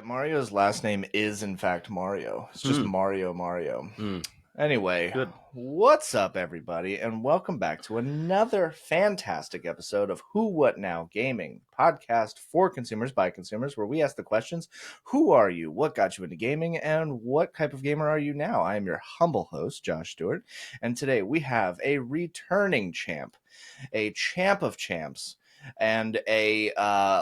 Mario's last name is in fact Mario. It's just Hmm. Mario. Hmm. Anyway, Good. what's up, everybody, and welcome back to another fantastic episode of Who What Now Gaming, podcast for consumers by consumers, where we ask the questions: Who are you? What got you into gaming? And what type of gamer are you now? I am your humble host, Josh Stewart, and today we have a returning champ, a champ of champs, and a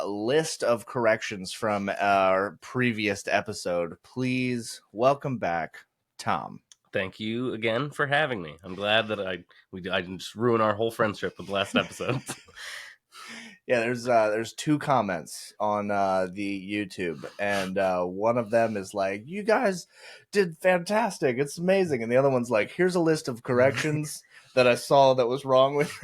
list of corrections from our previous episode. Please welcome back, Tom. Thank you again for having me. I'm glad that I didn't just ruin our whole friendship with the last episode. Yeah, there's two comments on the YouTube, and one of them is like, "You guys did fantastic. It's amazing," and the other one's like, "Here's a list of corrections that I saw that was wrong with."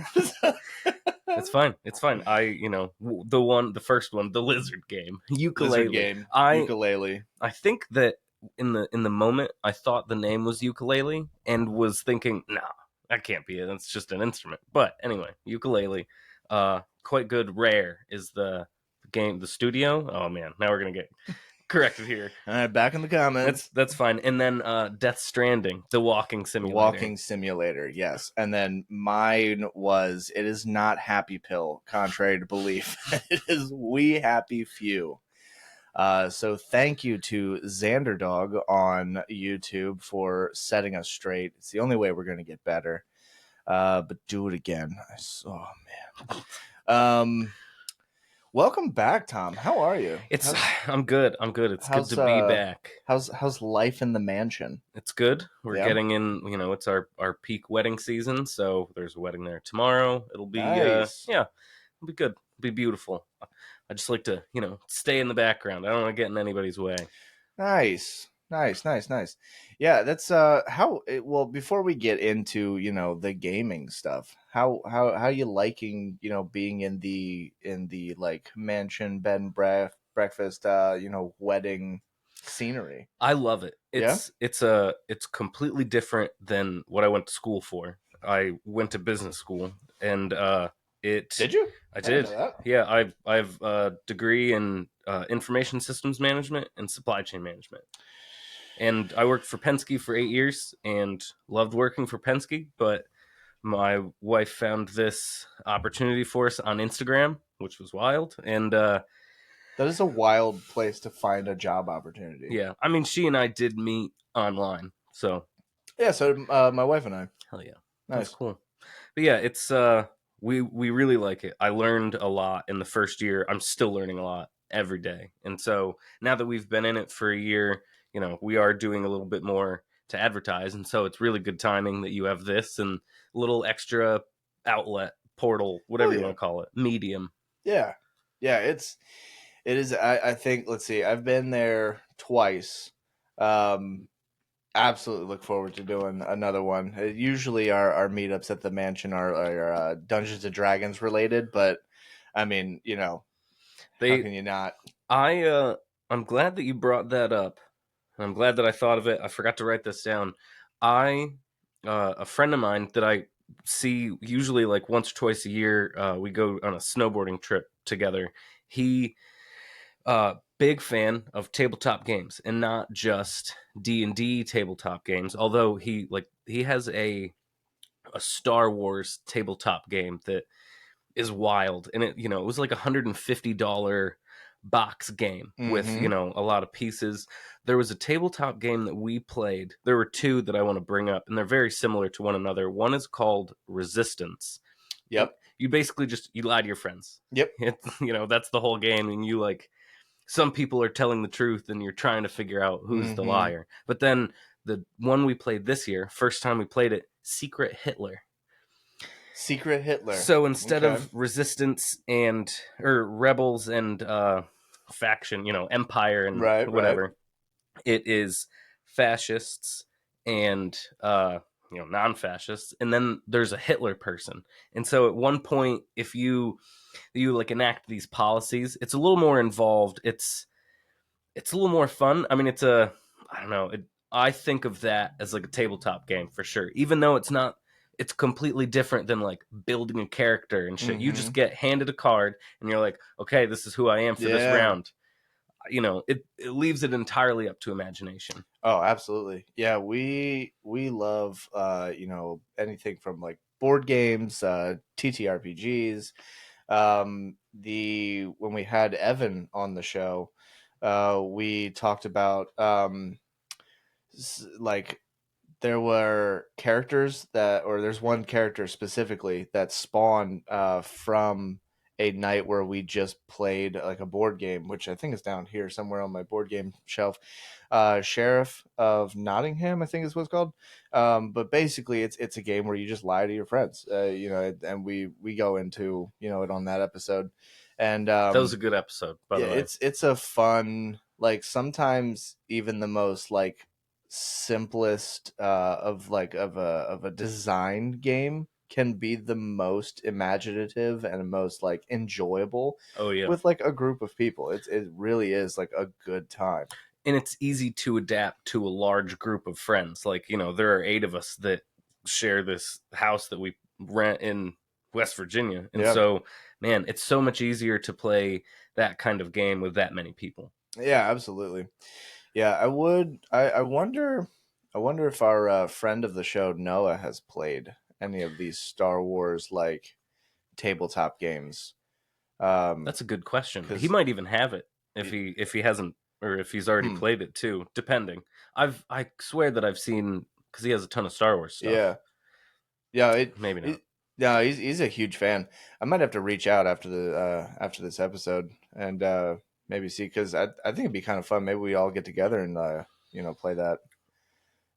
It's fine. It's fine. The first one, the lizard game, ukulele. Lizard game, ukulele. I think that in the moment, I thought the name was ukulele and was thinking, nah, that can't be it. That's just an instrument. But anyway, ukulele, quite good. Rare is the game, the studio. Oh man, now we're gonna get corrected here. All right, back in the comments. That's fine. And then Death Stranding, the walking simulator. The walking simulator, yes. And then mine was, it is not Happy Pill, contrary to belief. It is We Happy Few. So thank you to Xanderdog on YouTube for setting us straight. It's the only way we're going to get better. But do it again. Oh, man. Welcome back, Tom. How are you? I'm good. It's good to be back. How's life in the mansion? It's good. We're getting in, it's our peak wedding season, so there's a wedding there tomorrow. It'll be nice. It'll be good. It'll be beautiful. I just like to, stay in the background. I don't want to get in anybody's way. Nice. Yeah, that's well, before we get into, the gaming stuff, how you liking, being in the like mansion, bed and breakfast, wedding scenery? I love it. It's completely different than what I went to school for. I went to business school, and Did you? I did. Yeah, I've a degree in information systems management and supply chain management. And I worked for Penske for 8 years and loved working for Penske, but my wife found this opportunity for us on Instagram, which was wild. And that is a wild place to find a job opportunity. Yeah, I mean, she and I did meet online, so yeah. So my wife and I. Hell yeah, nice. That's cool. But yeah, it's we really like it. I learned a lot in the first year. I'm still learning a lot every day, and so now that we've been in it for a year, we are doing a little bit more to advertise, and so it's really good timing that you have this and a little extra outlet, portal, whatever you want to call it, medium. Yeah, it is. I think. Let's see. I've been there twice. Absolutely look forward to doing another one. Usually, our meetups at the mansion are Dungeons and Dragons related, but I mean, how can you not? I'm glad that you brought that up. I'm glad that I thought of it. I forgot to write this down. A friend of mine that I see usually like once or twice a year, we go on a snowboarding trip together. He, big fan of tabletop games, and not just D&D tabletop games. Although he has a Star Wars tabletop game that is wild, and it was like $150 box game with a lot of pieces. There was a tabletop game that we played. There were two that I want to bring up, and they're very similar to one another. One is called Resistance. Yep. You basically you lie to your friends. Yep. That's the whole game, and you some people are telling the truth, and you're trying to figure out who's the liar. But then the one we played this year, first time we played it, Secret Hitler. So instead of resistance or rebels and faction, empire and whatever, it is fascists and non-fascists, and then there's a Hitler person. And so at one point, if you enact these policies, it's a little more involved. It's a little more fun. I mean, I don't know. I think of that as like a tabletop game for sure, even though it's not. It's completely different than like building a character and shit. You just get handed a card and you're like, okay, this is who I am for this round. it leaves it entirely up to imagination. Oh, absolutely. Yeah, we love anything from like board games, TTRPGs. The When we had Evan on the show, we talked about like there were characters that, or there's one character specifically that spawned from a night where we just played like a board game, which I think is down here somewhere on my board game shelf. Sheriff of Nottingham, I think is what it's called. But basically, it's a game where you just lie to your friends, and we go into it on that episode, and That was a good episode, by yeah, the way. it's a fun, like sometimes even the most like simplest of a design game can be the most imaginative and most like enjoyable Oh yeah. with like a group of people. It really is like a good time. And it's easy to adapt to a large group of friends. Like, there are 8 of us that share this house that we rent in West Virginia. And Yeah. so, man, it's so much easier to play that kind of game with that many people. Yeah, absolutely. Yeah, I would. I wonder. I wonder if our friend of the show Noah has played any of these Star Wars like tabletop games. That's a good question. He Because might even have it if he hasn't, or if he's already played it too, depending. I swear that I've seen, because he has a ton of Star Wars stuff. yeah, yeah, Maybe not. no, he's a huge fan. I might have to reach out after this episode and maybe see, because I think it'd be kind of fun. Maybe we all get together and play that.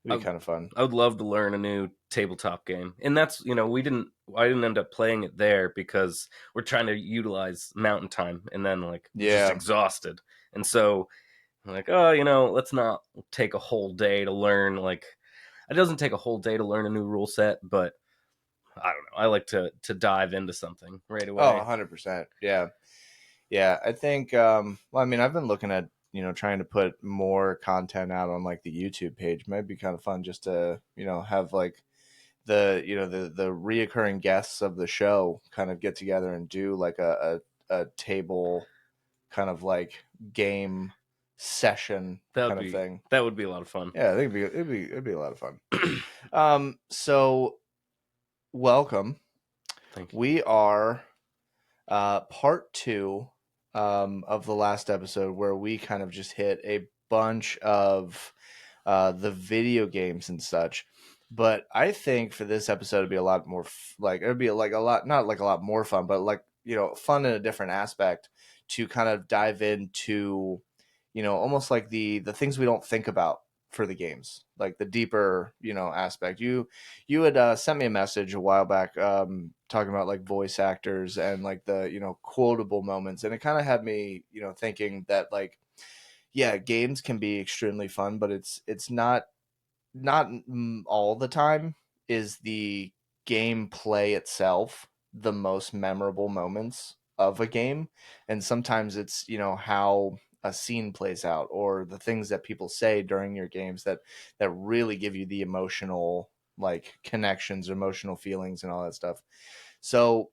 It'd be I, kind of fun. I would love to learn a new tabletop game, and that's I didn't end up playing it there because we're trying to utilize mountain time, and then like just Yeah, exhausted, and so I'm like, let's not take a whole day to learn. Like, it doesn't take a whole day to learn a new rule set, but I don't know. I like to dive into something right oh, away. 100%. Yeah, yeah. I think. Well, I mean, I've been looking at trying to put more content out on like the YouTube page. Might be kind of fun just to have like the reoccurring guests of the show kind of get together and do like a table kind of like game session That would kind of be thing. that would be a lot of fun. Yeah, I think it'd be a lot of fun. So welcome. Thank you. We are part two of the last episode where we kind of just hit a bunch of the video games and such. But I think for this episode, it'd be a lot more like it'd be like a lot, not like a lot more fun, but like fun in a different aspect to kind of dive into almost like the things we don't think about for the games, like the deeper aspect. You had sent me a message a while back talking about like voice actors and like the quotable moments, and it kind of had me thinking that like yeah, games can be extremely fun, but it's not all the time is the gameplay itself the most memorable moments of a game, and sometimes it's how a scene plays out or the things that people say during your games that really give you the emotional like connections, emotional feelings, and all that stuff. So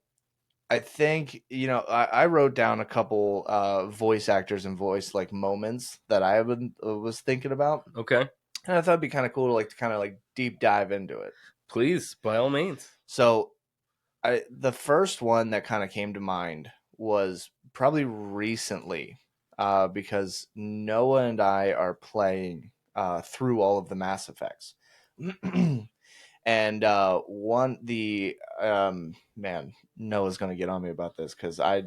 I think I wrote down a couple voice actors and voice like moments that was thinking about, Okay, and I thought it'd be kind of cool to like kind of like deep dive into it. please, by all means. So the first one that kind of came to mind was probably recently, because Noah and I are playing through all of the Mass Effects. And one the man, Noah's gonna get on me about this because I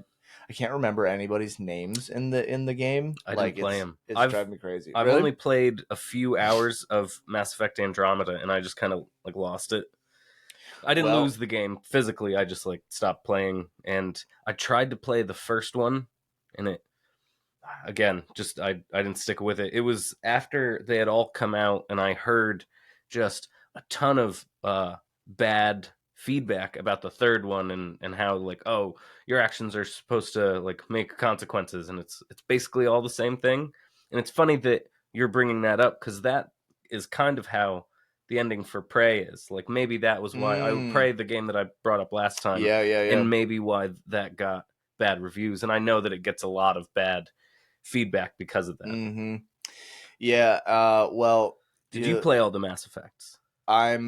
can't remember anybody's names in the game. I didn't Like play him. it's driving me crazy. I've Really? only played a few hours of Mass Effect Andromeda, and I just kind of like lost it. I didn't Well, lose the game physically. I just like stopped playing, and I tried to play the first one, and it again just I didn't stick with it. It was after they had all come out, and I heard just a ton of bad feedback about the third one, and how like, oh, your actions are supposed to like make consequences, and it's basically all the same thing. And it's funny that you're bringing that up, because that is kind of how the ending for Prey is. Like, maybe that was why I mm, Prey, the game that I brought up last time, yeah, yeah, yeah. and maybe why that got bad reviews. And I know that it gets a lot of bad feedback because of that. Mm-hmm. Yeah. Well, Did you play all the Mass Effects? I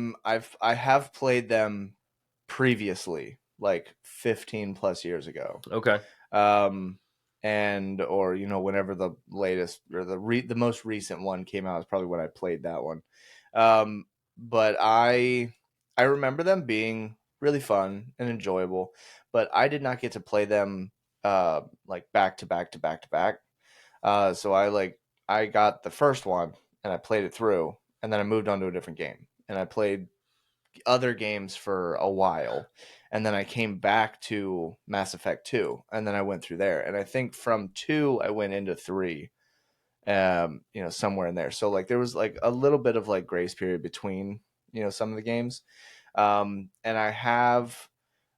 have played them previously, like 15 plus years ago. Okay. Um, and or whenever the latest or the most recent one came out is probably when I played that one. But I remember them being really fun and enjoyable, but I did not get to play them like back to back to back to back. So I got the first one and I played it through, and then I moved on to a different game, and I played other games for a while, and then I came back to Mass Effect 2, and then I went through there, and I think from 2 I went into 3, somewhere in there. So like there was like a little bit of like grace period between some of the games. And um, I have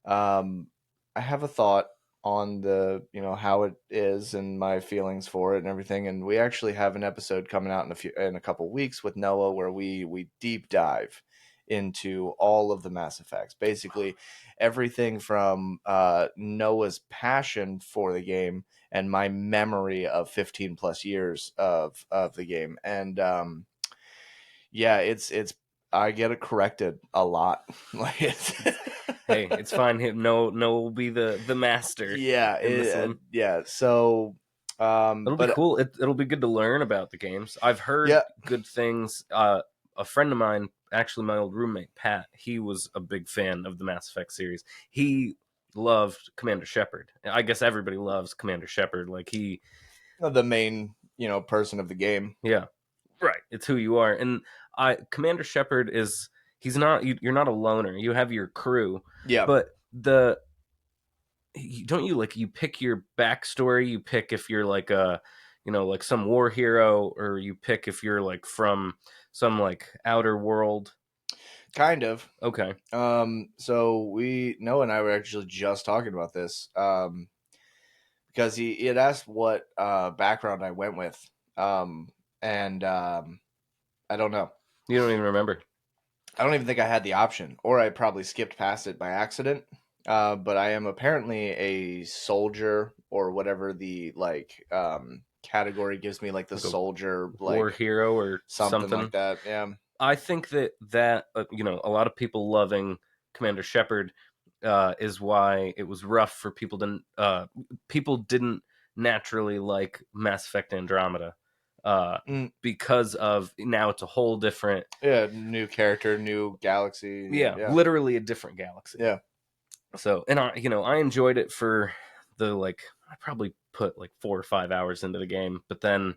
a thought on the how it is and my feelings for it and everything. And we actually have an episode coming out in a couple weeks with Noah where we deep dive into all of the Mass Effects, basically everything from Noah's passion for the game and my memory of 15 plus years of the game. And yeah, it's I get it corrected a lot. Like Hey, it's fine. No will be the master yeah, in this one. yeah. So, It'll be but cool. It'll be good to learn about the games. I've heard yeah, good things. A friend of mine, actually my old roommate Pat, he was a big fan of the Mass Effect series. He loved Commander Shepard. I guess everybody loves Commander Shepard. Like the main person of the game. yeah, right. It's who you are. And Commander Shepard is he's not. You're not a loner. You have your crew, Yeah, but don't you like you pick your backstory, you pick if you're like a like some war hero, or you pick if you're like from some like outer world. kind of. Okay. So Noah and I were actually just talking about this. Because he had asked what background I went with. And I don't know. You don't even remember. I don't even think I had the option, or I probably skipped past it by accident. But I am apparently a soldier, or whatever the category gives me, like the Like a soldier, war like hero or something like something. that. Yeah, I think that a lot of people loving Commander Shepard is why it was rough for people didn't naturally like Mass Effect Andromeda mm, because of now it's a whole different yeah. New character, new galaxy. yeah, Yeah, literally a different galaxy. yeah. So, and I enjoyed it for the I probably put like 4 or 5 hours into the game, but then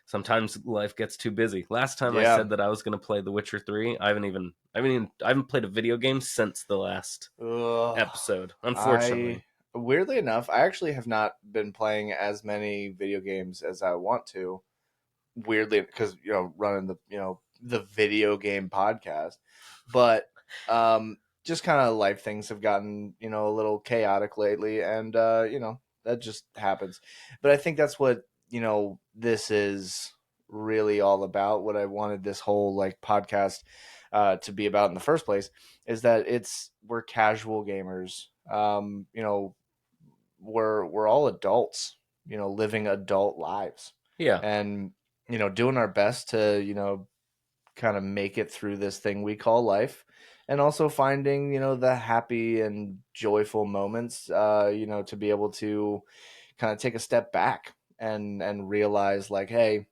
sometimes life gets too busy. Last time I Yeah. said that I was going to play The Witcher 3, I haven't played a video game since the last Ugh. episode. Unfortunately, I Weirdly enough, I actually have not been playing as many video games as I want to. Weirdly, because running the video game podcast, but just kind of life things have gotten a little chaotic lately, and that just happens. But I think that's what this is really all about. What I wanted this whole podcast to be about in the first place is that we're casual gamers. We're all adults, living adult lives, yeah. and doing our best to kind of make it through this thing we call life, and also finding the happy and joyful moments, to be able to kind of take a step back and realize, like, hey,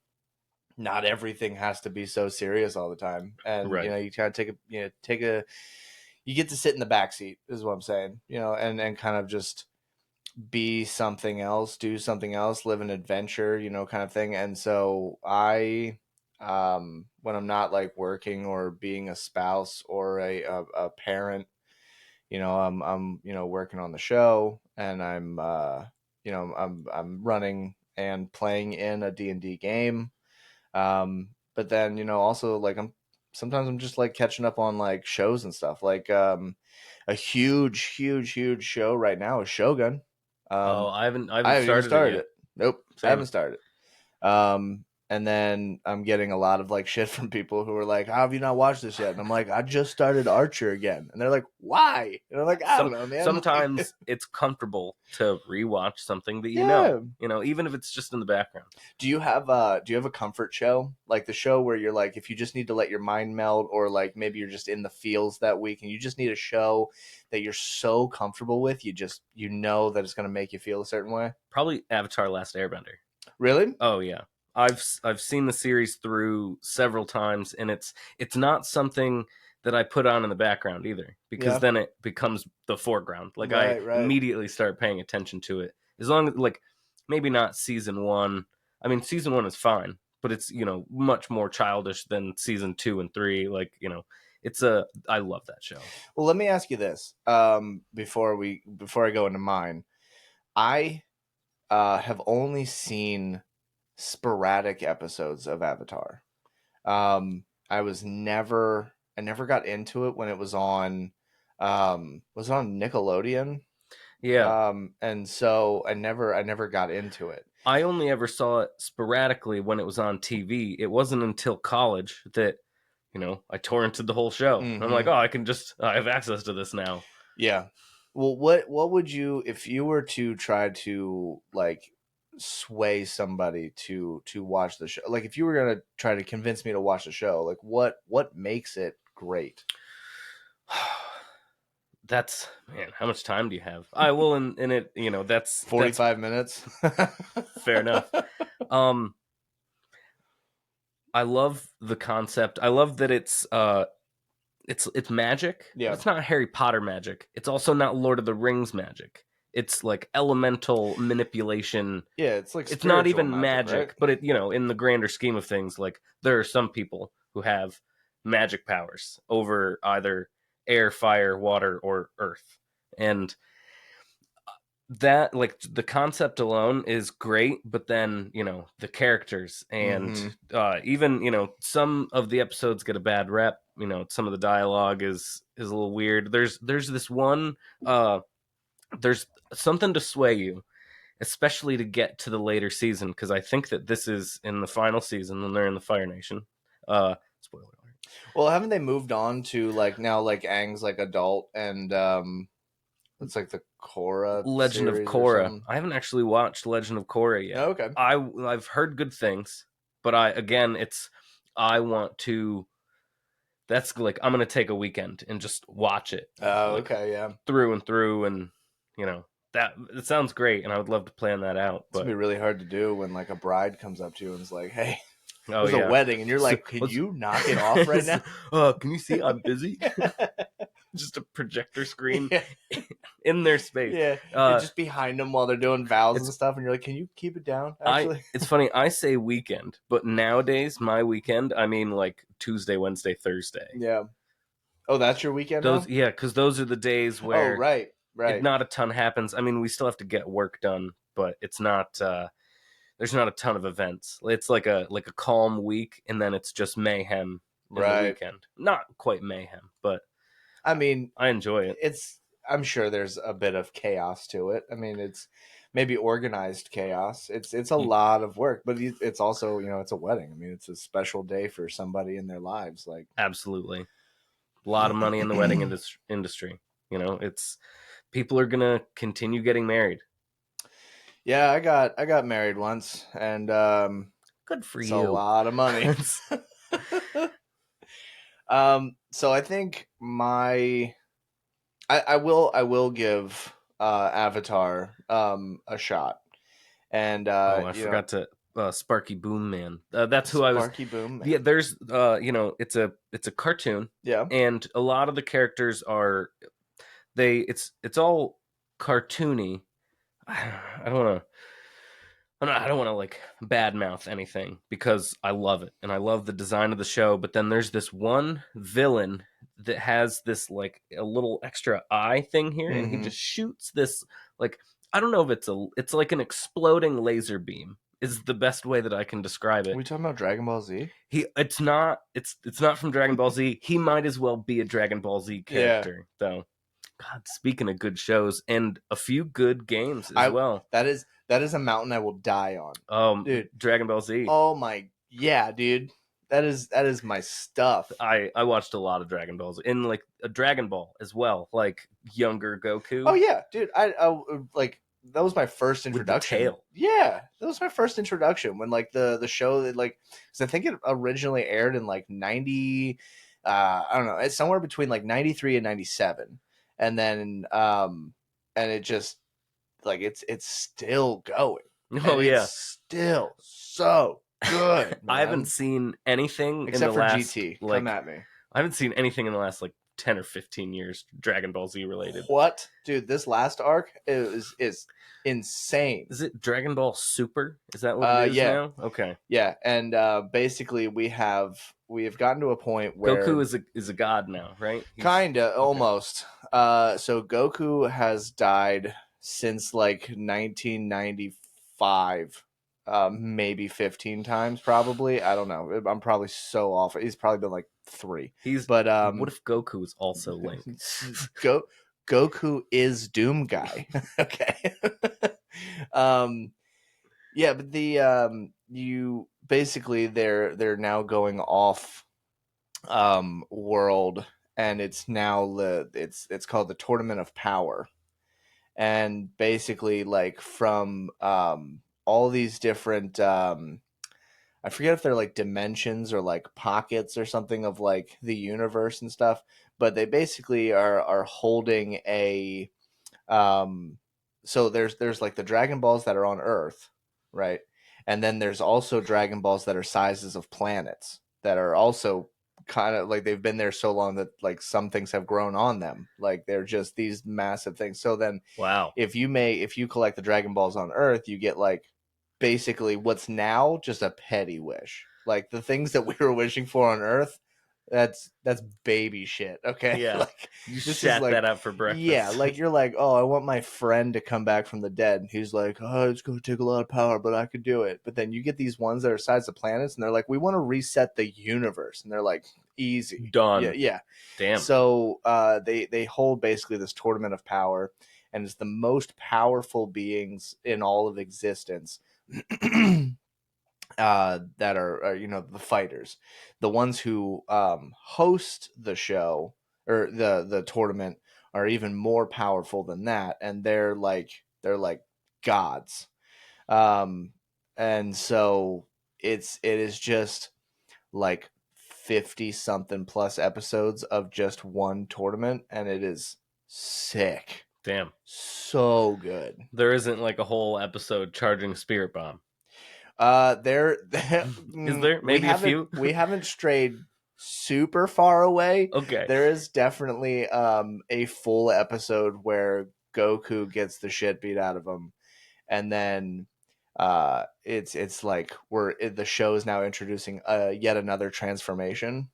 not everything has to be so serious all the time, and Right. you kind of you get to sit in the back seat, is what I'm saying, and kind of just be something else, do something else, live an adventure, kind of thing. And so when I'm not like working or being a spouse or a parent, I'm working on the show, and I'm running and playing in a D&D game. But then also like I'm just like catching up on like shows and stuff. Like a huge show right now is Shogun. Oh, Um, I haven't I haven't even started it started yet. it. Nope, I Same. haven't started it. And then I'm getting a lot of like shit from people who are like, "How have you not watched this yet?" And I'm like, "I just started Archer again." And they're like, "Why?" And I'm like, "I don't know, man." Sometimes it's comfortable to rewatch something that Yeah. even if it's just in the background. Do you have a comfort show? Like the show where you're like, if you just need to let your mind melt, or like maybe you're just in the feels that week and you just need a show that you're so comfortable with, you know that it's gonna make you feel a certain way? Probably Avatar: Last Airbender. Really? Oh yeah. I've seen the series through several times, and it's not something that I put on in the background either, because Yeah. then it becomes the foreground. Like I Right. immediately start paying attention to it. As long as, like, maybe not season 1. I mean, season 1 is fine, but it's, much more childish than season 2 and 3. Like, I love that show. Well, let me ask you this. Before I go into mine, I have only seen sporadic episodes of Avatar. I never got into it when it was on Nickelodeon. Yeah. And so I never got into it. I only ever saw it sporadically when it was on TV. It wasn't until college that, I torrented the whole show. And I'm like, Mm-hmm. oh, I have access to this now. Yeah. Well, what would you, if you were to try to like sway somebody to watch the show? Like if you were gonna try to convince me to watch the show, like what makes it great? That's, man, how much time do you have? I will in it, that's 45 minutes. fair enough. I love the concept. I love that it's magic, Yeah. but it's not Harry Potter magic. It's also not Lord of the Rings magic. It's like elemental manipulation. Yeah, it's like It's not spiritual even magic, right? but it, in the grander scheme of things, like there are some people who have magic powers over either air, fire, water, or earth. And that, like, the concept alone is great, but then, the characters and Mm-hmm. even, some of the episodes get a bad rep. Some of the dialogue is a little weird. There's this one, there's something to sway you, especially to get to the later season, because I think that this is in the final season when they're in the Fire Nation. Spoiler alert. Well, haven't they moved on to like now like Aang's like adult, and it's like the Korra Legend of series or Korra. something? I haven't actually watched Legend of Korra yet. Oh, okay. I've heard good things, but I want to. That's like, I'm gonna take a weekend and just watch it, Oh, like, okay, yeah. through and through, and that it sounds great, and I would love to plan that out. It's gonna be But really hard to do when like a bride comes up to you and is like, "Hey, oh there's a yeah, wedding," and you're so like, "Can let's. you knock it off right now?" Can you see I'm busy? Just a projector screen Yeah, in their space. yeah. You're just behind them while they're doing vows and It's stuff, and you're like, "Can you keep it down?" Actually, it's funny, I say weekend, but nowadays my weekend, I mean like Tuesday, Wednesday, Thursday. yeah. Oh, that's your weekend Those, now. yeah, because those are the days Oh, where right, right. not a ton happens. I mean, we still have to get work done, but it's not. There's not a ton of events. It's like a calm week, and then it's just mayhem in the Right. weekend. Not quite mayhem, but I mean, I enjoy it. I'm sure there's a bit of chaos to it. I mean, it's maybe organized chaos. It's a lot of work, but it's also, it's a wedding. I mean, it's a special day for somebody in their lives. Like, Absolutely, a lot of money in the wedding industry. It's people are gonna continue getting married. yeah, I got married once, and Good for it's a you. lot of money. So I think I will give Avatar a shot, and Oh, I forgot to Sparky Boom Man. That's who I was. Sparky Boom Man. Yeah, there's it's a cartoon, Yeah. and a lot of the characters are it's all cartoony. I don't want to. I don't want to like badmouth anything, because I love it and I love the design of the show. But then there's this one villain that has this like a little extra eye thing here, and he Mm-hmm. just shoots this, like, I don't know if it's like an exploding laser beam is the best way that I can describe Are it. we talking about Dragon Ball Z? It's not from Dragon Ball Z. He might as well be a Dragon Ball Z Yeah. character though. God, speaking of good shows and a few good games as I well. that is a mountain I will die on. Um, Dude. Dragon Ball Z. Oh my, Yeah, dude. That is my stuff. I watched a lot of Dragon Balls in like a Dragon Ball as well, like younger Oh Goku yeah, dude. I like that was my first with the introduction. tail. Yeah, that was my first introduction when like the show that like because I think it originally aired in like 90 I don't know, it's somewhere between like 93 and 97. And then and it just like it's still going and Oh it's yeah, still so good, I haven't man. seen anything in the Except for last GT. Come like at me. I haven't seen anything in the last like 10 or 15 years Dragon Ball Z related. What? Dude, this last arc is insane. Is it Dragon Ball Super? Is that what it is Yeah. now? Okay. Yeah, and basically we have gotten to a point Goku where is a god now, right? kinda Okay. almost. So Goku has died since like 1995, maybe 15 times, probably. I don't know. I'm probably so off. He's probably been like three. He's But what if Goku is also Link? Go Goku is Doom Guy. Okay. um yeah, but the you basically they're now going off world, and it's now it's called the Tournament of Power. And basically like from all these different I forget if they're like dimensions or like pockets or something of like the universe and stuff, but they basically are holding a um so there's like the Dragon Balls that are on Earth, right? And then there's also Dragon Balls that are sizes of planets that are also kind of like they've been there so long that like some things have grown on them, like they're just these massive things. So then Wow. if you collect the Dragon Balls on Earth, you get like basically what's now just a petty wish. Like the things that we were wishing for on Earth, that's baby shit. Okay, Yeah. like You this is shat like that up for yeah, breakfast. like you're like, oh, I want my friend to come back from the dead. And he's like, oh, it's going to take a lot of power, but I could do it. But then you get these ones that are size of planets, and they're like, we want to reset the universe, and they're like, easy, yeah, Done. yeah. Damn. So they hold basically this tournament of power, and it's the most powerful beings in all of existence. That are you know the fighters, the ones who host the show or the tournament are even more powerful than that, and they're like gods. Um, and so it is just like 50 something plus episodes of just one tournament, and it is sick, Damn. so good. There isn't like a whole episode charging Spirit Bomb. There, Is there? we Maybe a haven't few? we haven't strayed super far away. Okay. There is definitely a full episode where Goku gets the shit beat out of him, and then it's like the show is now introducing yet another transformation.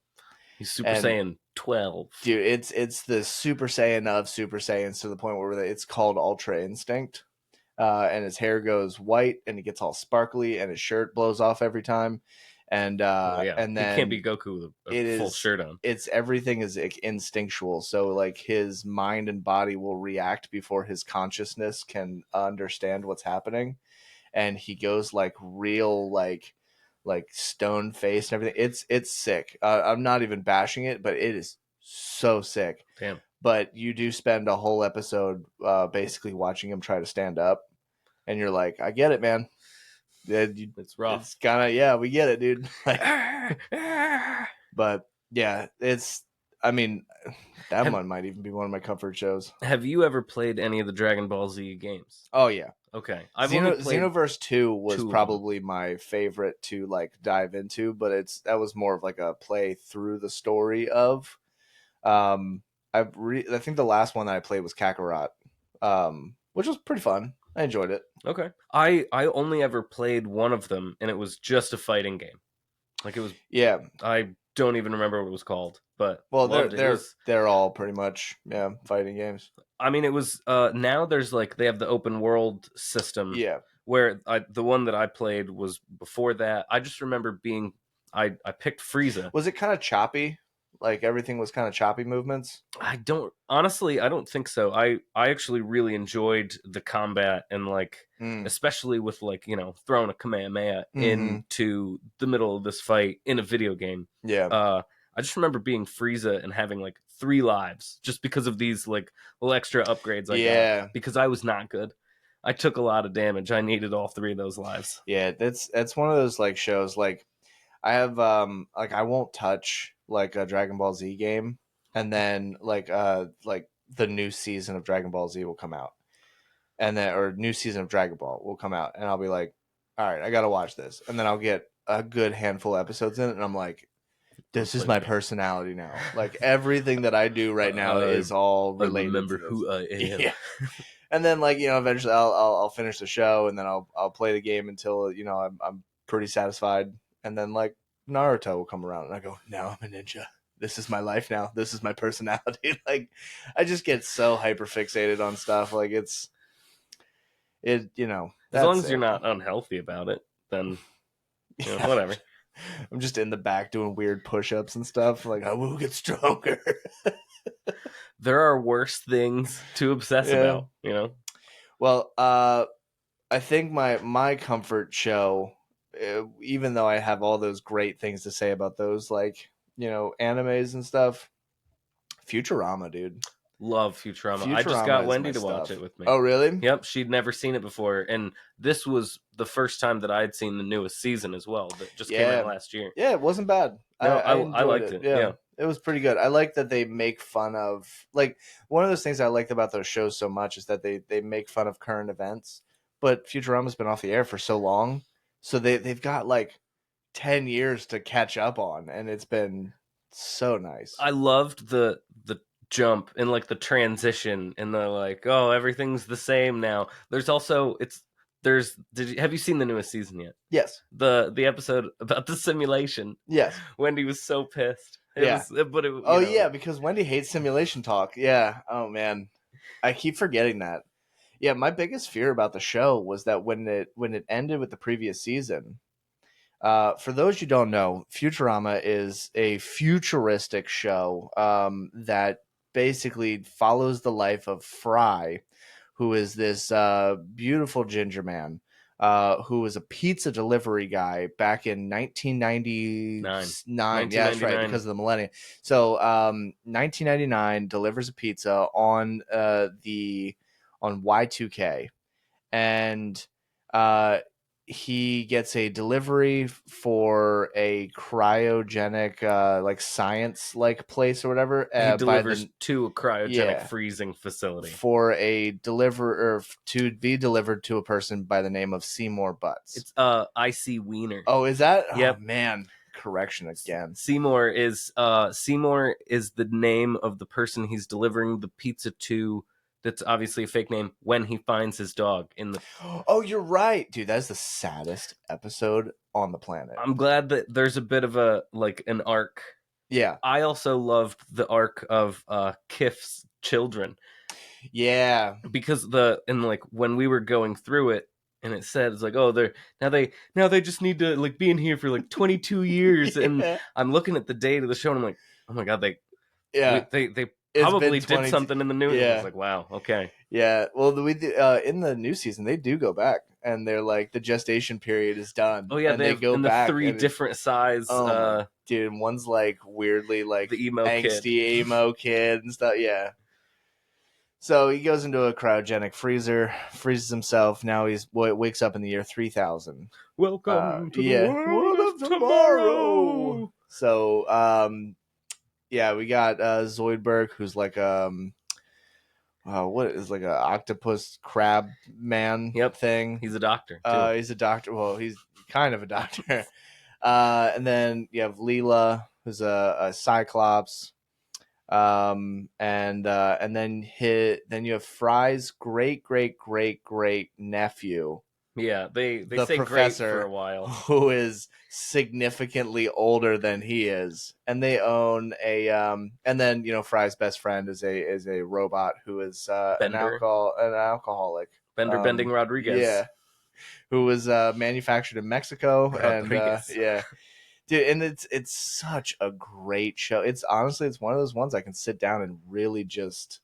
He's Super And Saiyan 12. dude, it's the Super Saiyan of Super Saiyans to the point where it's called Ultra Instinct. And his hair goes white, and he gets all sparkly, and his shirt blows off every time, Well, yeah. and He can't be then Goku with a it full is shirt on. it's everything is instinctual. So like his mind and body will react before his consciousness can understand what's happening, and he goes like real like stone faced and everything. It's sick. I'm not even bashing it, but it is so sick. Damn. But you do spend a whole episode basically watching him try to stand up, and you're like, I get it, man. It's rough. It's kind of yeah, we get it, dude. Like, but yeah, it's. I mean, that have one might even be one of my comfort shows. Have you ever played any of the Dragon Ball Z games? Oh yeah, Okay. I've only played Xenoverse 2 was two of them. probably my favorite to like dive into, but that was more of like a play through the story of. Um, I think the last one that I played was Kakarot, which was pretty fun. I enjoyed it. Okay. I only ever played one of them, and it was just a fighting game. Like it was. Yeah, I don't even remember what it was called, but well, they're loved it. It they're was. they're all pretty much fighting games. I mean, it was. Now there's like they have the open world system Yeah, where the one that I played was before that. I just remember being. I picked Frieza. was it kind of choppy? Like everything was kind of choppy movements. I don't think so. I actually really enjoyed the combat and like Mm. especially with like, throwing a Kamehameha Mm-hmm. into the middle of this fight in a video game. Yeah. I just remember being Frieza and having like 3 lives just because of these like little extra upgrades I got Yeah. because I was not good. I took a lot of damage. I needed all 3 of those lives. Yeah, that's one of those like shows like I have like I won't touch like a Dragon Ball Z game and then like the new season of Dragon Ball Z will come out. And then or new season of Dragon Ball will come out and I'll be like, "All right, I got to watch this." And then I'll get a good handful of episodes in it and I'm like, this is my personality now. Like everything that I do right now is all I related remember to this. who I am. Yeah. And then like, eventually I'll finish the show and then I'll play the game until, I'm pretty satisfied. And then like Naruto will come around and I go, now I'm a ninja. This is my life now. This is my personality. Like I just get so hyper fixated on stuff. Like that's As long as it. you're not unhealthy about it, then Yeah. whatever. I'm just in the back doing weird push-ups and stuff. Like I will get stronger. There are worse things to obsess Yeah. about. Well, I think my comfort show, even though I have all those great things to say about those, like animes and stuff, Futurama, dude. Love Futurama. I just Futurama got is Wendy my to watch stuff. it with me. Oh, really? Yep, she'd never seen it before, and this was the first time that I had seen the newest season as well. That just came out last year. Yeah, it wasn't bad. No, I I enjoyed liked it. it. Yeah, Yeah. it was pretty good. I like that they make fun of like one of those things I liked about those shows so much is that they make fun of current events. But Futurama's been off the air for so long, so they've got like 10 years to catch up on, and it's been so nice. I loved the jump and like the transition and the like, oh, everything's the same now. There's also have you seen the newest season yet? Yes. The episode about the simulation. Yes. Wendy was so pissed. Yeah, because Wendy hates simulation talk. Yeah. Oh man. I keep forgetting that. Yeah, my biggest fear about the show was that when it ended with the previous season, for those you don't know, Futurama is a futuristic show that basically follows the life of Fry, who is this beautiful ginger man who was a pizza delivery guy back in 1999. Yeah, that's right, because of the millennium. So 1999 delivers a pizza on on Y2K, and he gets a delivery for a cryogenic like science like place or whatever he delivers to a cryogenic freezing facility for a deliver to be delivered to a person by the name of Seymour Butts. It's IC Wiener. Oh, is that? Yep. Oh man, correction again. Seymour is the name of the person he's delivering the pizza to. That's obviously a fake name when he finds his dog in the... Oh, you're right. Dude, that's the saddest episode on the planet. I'm glad that there's a bit of an arc. Yeah. I also loved the arc of Kif's children. Yeah. Because when we were going through it, and it said, it's like, oh, now they just need to like be in here for like 22 years. Yeah. And I'm looking at the date of the show and I'm like, oh my God, they probably did something in the new. Yeah. I was like, wow, okay. Yeah. Well, in the new season, they do go back and they're like, the gestation period is done. Oh yeah, and they go back. The 3 different size. Dude, one's like weirdly like the angsty emo kid and stuff. Yeah. So he goes into a cryogenic freezer, freezes himself. Now wakes up in the year 3000. Welcome to the world of tomorrow. So, yeah, we got Zoidberg, who's like what is like a octopus crab man thing. He's a doctor. Too. He's a doctor. Well, he's kind of a doctor. And then you have Leela, who's a cyclops. And then you have Fry's great nephew. Yeah, they the say professor great for a while, who is significantly older than he is, and they own a and then Fry's best friend is a robot who is an alcoholic. Bending Rodriguez. Yeah, who was manufactured in Mexico. Rodriguez. And yeah. dude, and it's such a great show. It's honestly it's one of those ones I can sit down and really just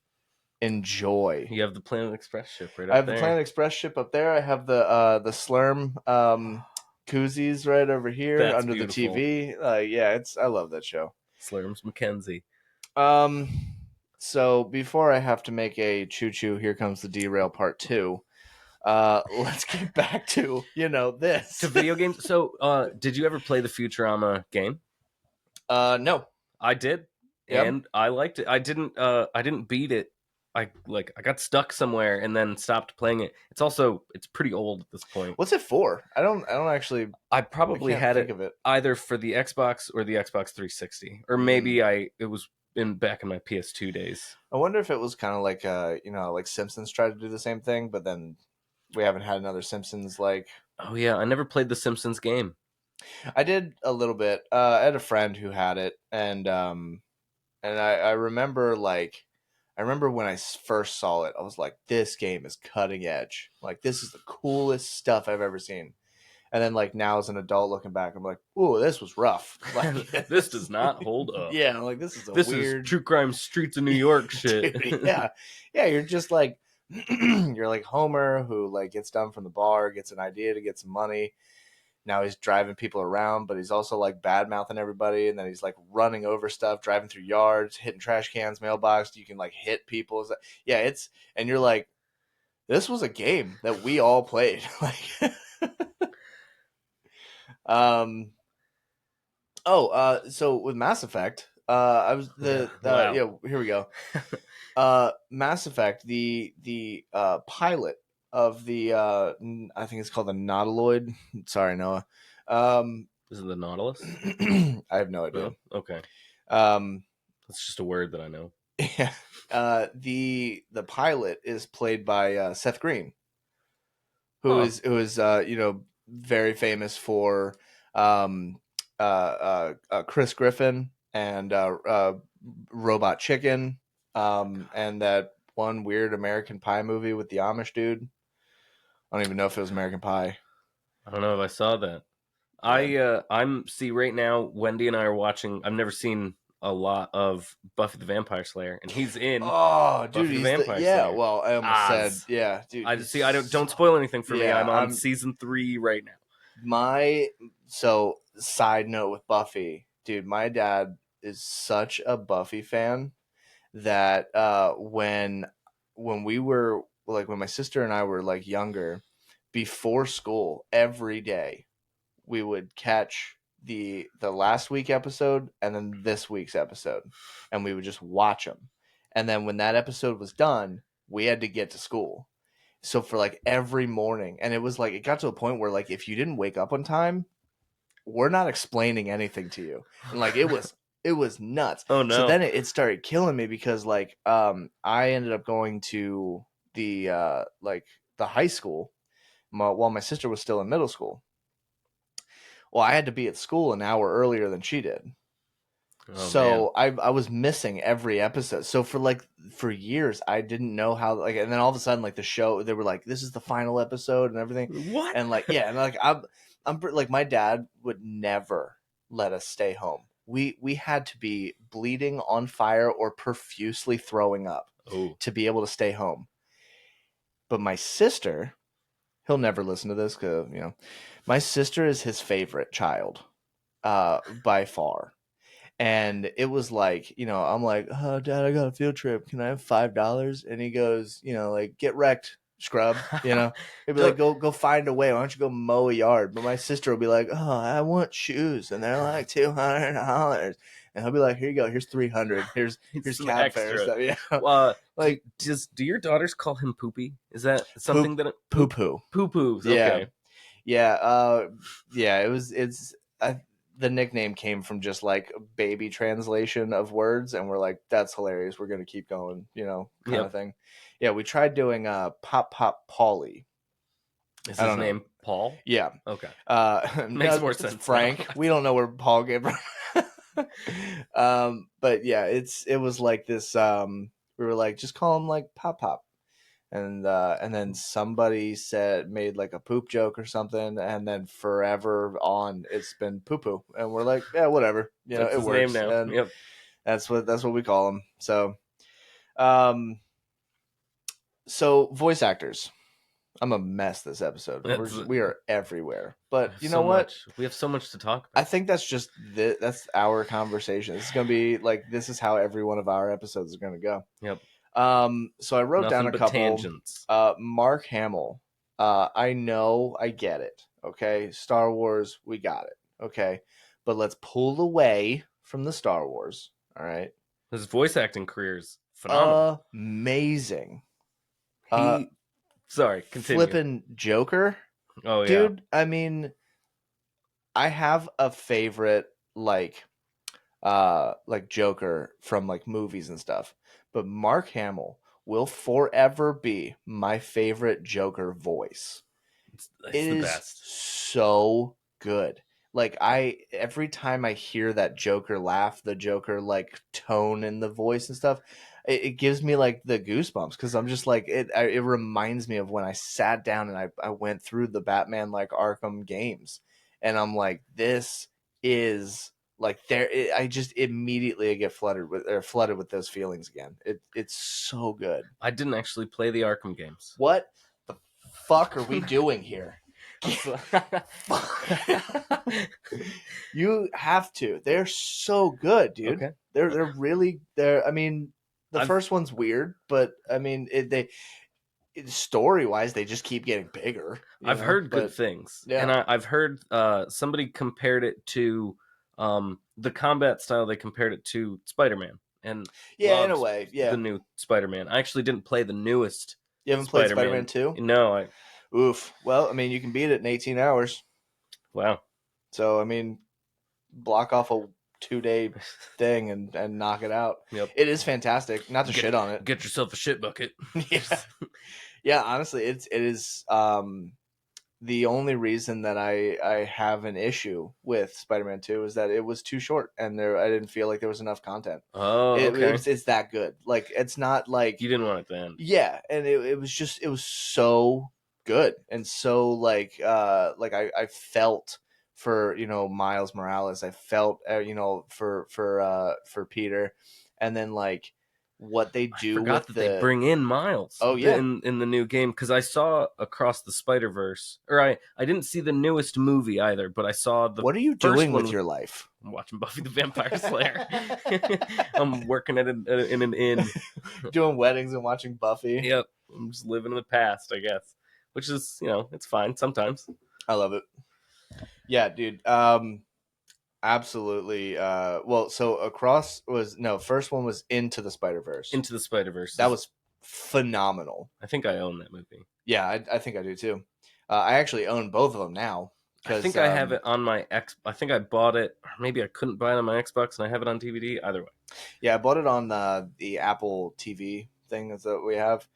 enjoy. You have the Planet Express ship right I up have the there. Planet Express ship up there. I have the Slurm koozies right over here That's under beautiful. the TV. Yeah, I love that show. Slurms Mackenzie. Um, so before I have to make a choo choo, here comes the derail part 2. Let's get back to this. To video games. So, did you ever play the Futurama game? No. I did, Yep. and I liked it. I didn't beat it. I got stuck somewhere and then stopped playing it. It's pretty old at this point. What's it for? I don't actually. I I probably can't had think it of it. either for the Xbox or the Xbox 360, or maybe it was back in my PS2 days. I wonder if it was kind of like like Simpsons tried to do the same thing, but then we haven't had another Simpsons like. Oh yeah, I never played the Simpsons game. I did a little bit. I had a friend who had it, and I remember I remember when I first saw it, I was like, this game is cutting edge. Like this is the coolest stuff I've ever seen. And then like now as an adult looking back, I'm like, ooh, this was rough. Like This does not hold up. Yeah, like this is This weird is true crime streets of New York shit. Dude, yeah. Yeah, you're just like you're like Homer who like gets done from the bar, gets an idea to get some money. Now he's driving people around, but he's also like bad mouthing everybody, and then he's like running over stuff, driving through yards, hitting trash cans, mailbox. You can like hit people. Yeah, and you're like, this was a game that we all played. Like, um, so with Mass Effect, I was Wow. here we go. Mass Effect, the pilot of the I think it's called the Nautiloid. Sorry, Noah. Is it the Nautilus? I have no idea. Oh, okay. Um, That's just a word that I know. yeah. The pilot is played by Seth Green, who is very famous for Chris Griffin and Robot Chicken, and that one weird American Pie movie with the Amish dude. I don't even know if it was American Pie. I don't know if I saw that. I'm see right now. Wendy and I are watching. I've never seen a lot of Buffy the Vampire Slayer, and he's in. Oh, dude, Buffy the he's Vampire yeah. Slayer. Well, I almost Oz. said yeah, dude. I see. I don't spoil anything for me. Yeah, I'm on season 3 right now. So side note with Buffy, dude, my dad is such a Buffy fan that when we were like when my sister and I were like younger, before school every day we would catch the last week episode and then this week's episode, and we would just watch them. And then when that episode was done, we had to get to school. So for like every morning, and it was like it got to a point where like if you didn't wake up on time, we're not explaining anything to you. And like it was nuts. Oh no. So then it started killing me because like I ended up going to the the high school while my sister was still in middle school. Well, I had to be at school an hour earlier than she did. Oh, So I was missing every episode. So for years I didn't know how like, and then all of a sudden like the show they were like this is the final episode and everything. What? And like yeah, and like I'm like my dad would never let us stay home. We had to be bleeding on fire or profusely throwing up to be able to stay home. But my sister, he'll never listen to this because my sister is his favorite child, by far. And it was like, I'm like, oh, Dad, I got a field trip. Can I have $5? And he goes, like, get wrecked, scrub. He'd be like, go find a way. Why don't you go mow a yard? But my sister will be like, oh, I want shoes, and they're like $200. And he'll be like, here you go. Here's $300. Here's cab fare stuff. Yeah. Like, do your daughters call him Poopy? Is that something that poo poo? Poo poos. Okay. Yeah. The nickname came from just like a baby translation of words, and we're like, that's hilarious. We're gonna keep going, kind of thing. Yeah, we tried doing Pop Pop Polly. Is his name Paul? Yeah. Okay. Makes more sense. Frank. We don't know where Paul came from. But yeah, it was like this. We were like, just call him like Pop Pop. and then somebody made like a poop joke or something, and then forever on it's been poo poo, and we're like, yeah, whatever, That's it his name works, now. and Yep. that's what we call them. Um, so voice actors. I'm a mess this episode. That's We are everywhere, we but have you know so what? much. We have so much to talk I about. think that's just that's our conversation. This is gonna be like this is how every one of our episodes is gonna go. Yep. So I wrote down Nothing a but couple. tangents. Mark Hamill. I know, I get it. Okay, Star Wars, we got it. Okay, but let's pull away from the Star Wars. All right, His voice acting career is phenomenal. amazing. Uh, He, sorry, continue. flippin' Joker, Oh yeah, dude. I mean, I have a favorite like Joker from like movies and stuff. But Mark Hamill will forever be my favorite Joker voice. it's It the is best. so good. Like I every time I hear that Joker laugh, the Joker like tone in the voice and stuff, it gives me like the goosebumps because I'm just like it reminds me of when I sat down and I went through the Batman like Arkham games, and I'm like, this is like I just immediately get flooded with those feelings again. It's so good. I didn't actually play the Arkham games. What the fuck are we doing here? You have to. They're so good, dude. Okay. They're really they're. I mean, the I've first one's weird, but I mean, story wise, they just keep getting bigger. I've heard good But things, and yeah, I've heard somebody compared it to the combat style. They compared it to Spider-Man, and yeah, in a loved way, the yeah. new Spider-Man. I actually didn't play the newest You haven't played Spider-Man Spider-Man. 2? No, I Oof. Well, I mean, you can beat it in 18 hours. wow. So I mean, block off a 2 day thing and knock it out. Yep. It is fantastic. Not to Get shit on it. get yourself a shit bucket. Yeah. Yeah, honestly, it is the only reason that I have an issue with Spider-Man 2 is that it was too short and I didn't feel like there was enough content. Oh, okay. It's that good. Like it's not like You didn't want it then. yeah, and it was just it was so good and so like I felt for Miles Morales. I felt for Peter, and then like what they I do forgot with that they bring in Miles oh yeah, in the new game because I saw Across the Spider-Verse, or I didn't see the newest movie either, but I saw the what are you first doing one. with your life? I'm watching Buffy the Vampire Slayer. I'm working in an inn. Doing weddings and watching Buffy. Yep, I'm just living in the past, I guess, which is it's fine sometimes. I love it. Yeah, dude. Absolutely. Well, so across was no first one was Into the Spider-Verse. Into the Spider-Verse. That was phenomenal. I think I own that movie. Yeah, I think I do too. I actually own both of them now I because think I have it on my X. I think I bought it, or maybe I couldn't buy it on my Xbox, and I have it on DVD. Either way. yeah, I bought it on the Apple TV thing that we have,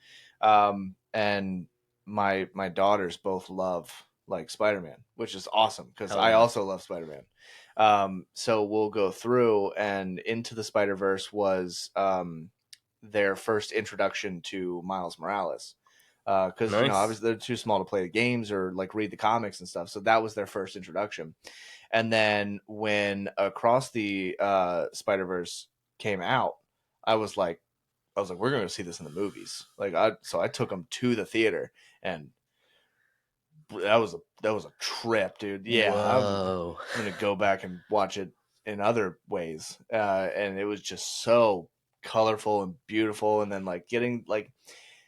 and my daughters both love like Spider-Man, which is awesome because Hell I yeah. also love Spider-Man. So we'll go through and Into the Spider-Verse was their first introduction to Miles Morales. Because Nice. obviously they're too small to play the games or like read the comics and stuff, so that was their first introduction. And then when Across the Spider-Verse came out, I was like, we're gonna see this in the movies. So I took them to the theater, and that was a trip, dude. Yeah, Whoa. I'm gonna go back and watch it in other ways, and it was just so colorful and beautiful. And then like getting like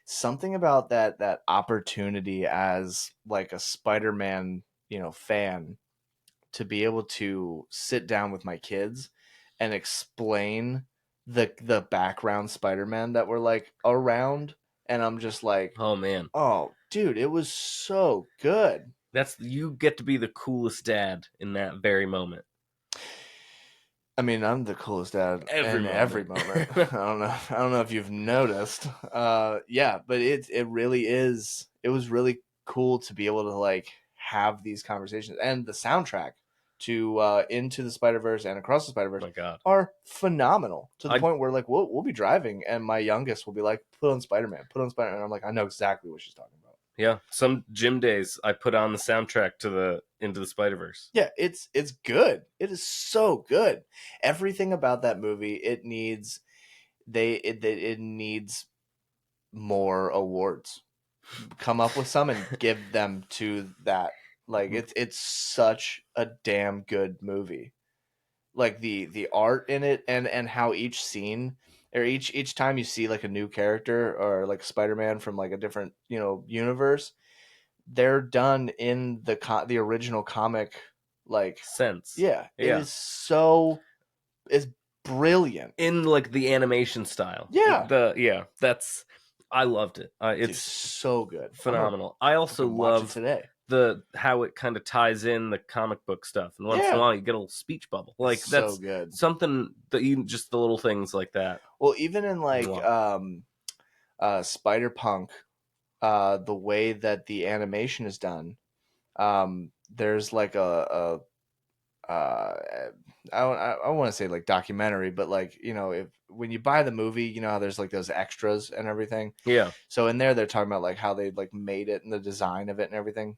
something about that opportunity as like a Spider-Man, fan, to be able to sit down with my kids and explain the background Spider-Man that were like around, and I'm just like, Oh man. oh dude, it was so good. You get to be the coolest dad in that very moment. I mean, I'm the coolest dad Every in every moment. moment. I don't know if you've noticed. Yeah, but it really is. It was really cool to be able to like have these conversations, and the soundtrack to Into the Spider-Verse and Across the Spider-Verse My God. are phenomenal, to the I point where like we'll be driving and my youngest will be like, put on Spider-Man, put on Spider-Man. And I'm like, I know exactly what she's talking about. Yeah, some gym days I put on the soundtrack to the Into the Spider-Verse. Yeah, it's good. It is so good. Everything about that movie, it needs it needs more awards. Come up with some and give them to that. Like it's such a damn good movie. Like the art in it, and how each scene, or each time you see like a new character or like Spider-Man from like a different, universe, they're done in the original comic. Like, Sense. yeah, it Yeah. is so it's brilliant. In like the animation style. Yeah, That's I loved it. dude, It's so good. I'm gonna phenomenal. I also fucking watch it love today. the how it kind of ties in the comic book stuff, and once in a Yeah, while you get a little speech bubble. Like it's so that's good. something that you just the little things like that. Well, even in like Mwah. Spider Punk, the way that the animation is done, there's like I want to say like documentary, but like, if when you buy the movie, how there's like those extras and everything. Yeah. So in there, they're talking about like how they like made it and the design of it and everything.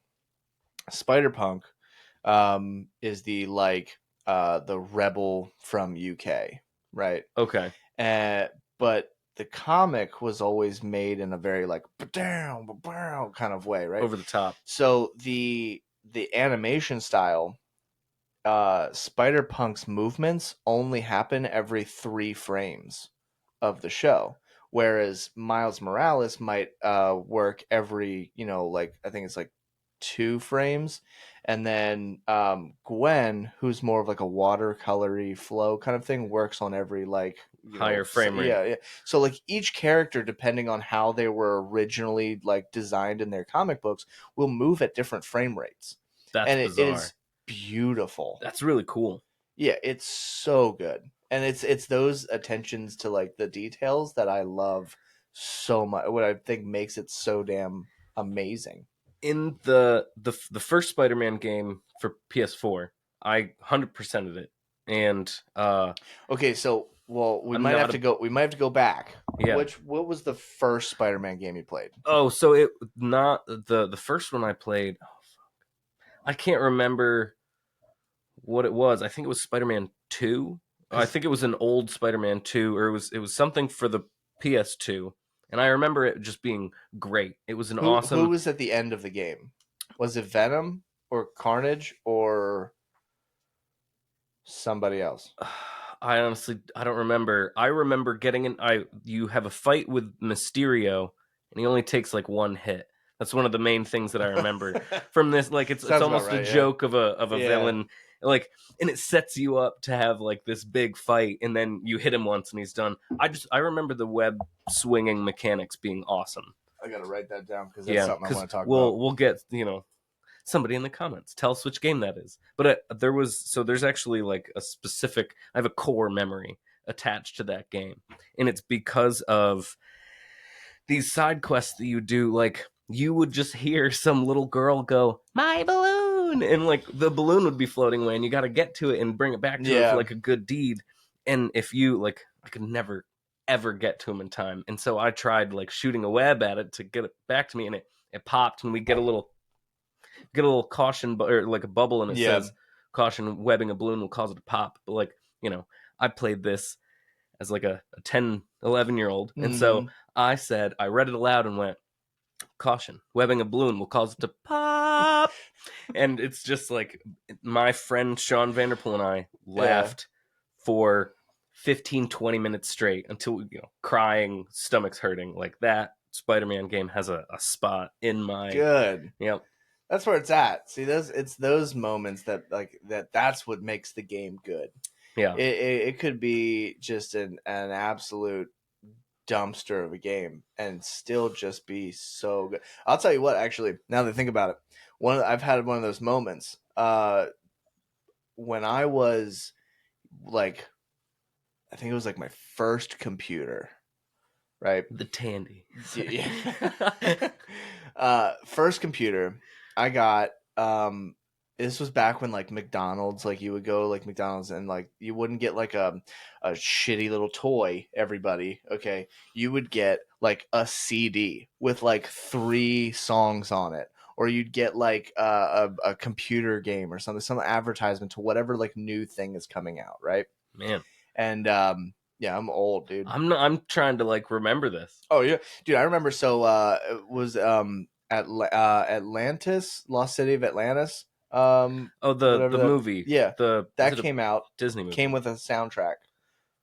Spider Punk, is the rebel from UK, right? Okay. Uh, but the comic was always made in a very like ba-down, ba-bow kind of way, right? Over the top. So the animation style, Spider Punk's movements only happen every 3 frames of the show, whereas Miles Morales might work every, like I think it's like 2 frames, and then Gwen, who's more of like a watercolory flow kind of thing, works on every like, Higher frame rate. yeah, yeah. So like each character, depending on how they were originally like designed in their comic books, will move at different frame rates, That's and it bizarre. is beautiful. That's really cool. Yeah, it's so good. And it's those attentions to like the details that I love so much. What I think makes it so damn amazing. In the first Spider-Man game for PS4, I 100%ed it, and Okay, so well, we I'm might have not to a go. We might have to go back. yeah. What was the first Spider-Man game you played? Oh, so it not the first one I played. I can't remember what it was. I think it was Spider-Man 2. I Because think it was an old Spider-Man 2, or it was something for the PS2. And I remember it just being great. It was an who awesome was at the end of the game? Was it Venom or Carnage or somebody else? I don't remember. I remember getting in you have a fight with Mysterio and he only takes like one hit. That's one of the main things that I remember from this. Like it's Sounds about almost a right. Yeah. joke of a Yeah. villain. Like, and it sets you up to have like this big fight and then you hit him once and he's done. I remember the web swinging mechanics being awesome. I gotta write that down because that's Yeah, something I cuz want to talk about. we'll get, somebody in the comments tell us which game that is. But there's actually like a specific, I have a core memory attached to that game, and it's because of these side quests that you do. Like, you would just hear some little girl go, my balloon, and like the balloon would be floating away and you got to get to it and bring it back to her for Yeah. like a good deed. And if you like, I could never ever get to him in time, and so I tried like shooting a web at it to get it back to me, and it popped, and we get a little caution or like a bubble, and it Yeah. says caution, webbing a balloon will cause it to pop. But like, I played this as like a 10, 11 year old, and so Mm-hmm. I read it aloud and went, caution, webbing a balloon will cause it to pop. And it's just like, my friend Sean Vanderpool and I Yeah. laughed for 15-20 minutes straight until crying, stomachs hurting. Like, that Spider-Man game has a spot in my Good. yep. That's where it's at. See, it's those moments that like that's what makes the game good. Yeah. It could be just an absolute dumpster of a game and still just be so good. I'll tell you what, actually, now that I think about it, I've had one of those moments when I was like, I think it was like my first computer, right? The Tandy. Yeah. First computer I got. This was back when like McDonald's, like you would go to like McDonald's and like you wouldn't get like a shitty little toy, everybody. Okay. You would get like a CD with like 3 songs on it. Or you'd get like a computer game or something, some advertisement to whatever like new thing is coming out, right? Man, And yeah, I'm old, dude. I'm trying to like remember this. Oh yeah, dude. I remember. So it was Atlantis, Lost City of Atlantis. Oh, Whatever the that. movie, Yeah, is that it a came out. Disney Came movie? with a soundtrack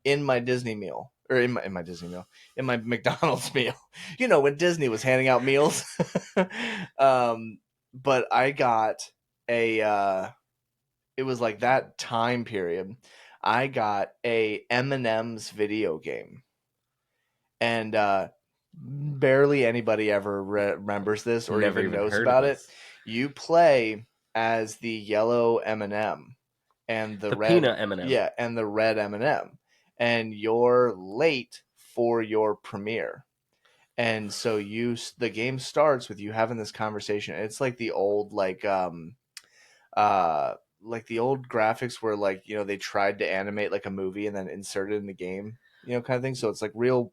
in my Disney meal, or in my Disney meal, in my McDonald's meal. You know when Disney was handing out meals. um, but I got a. It was like that time period. I got a M&M's video game, and barely anybody ever remembers this or Never even even knows heard of about it. this. You play as the yellow M&M and the The red, peanut M&M. yeah, and the red M&M, and you're late for your premiere. And so the game starts with you having this conversation. It's like the old uh like the old graphics where like they tried to animate like a movie and then insert it in the game, kind of thing. So it's like real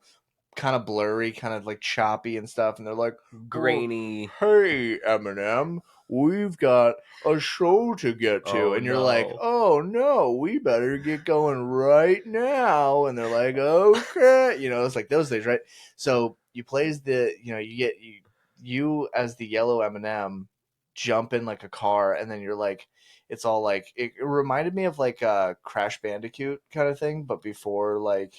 kind of blurry, kind of like choppy and stuff. And they're like, "Well, Grainy. hey, Eminem, we've got a show to get to," Oh and you're like, no. "Oh no, we better get going right now." And they're like, "Okay," it's like those days, right? So you plays you get you as the yellow Eminem jump in like a car, and then you're like. It's all like it reminded me of like a Crash Bandicoot kind of thing, but before like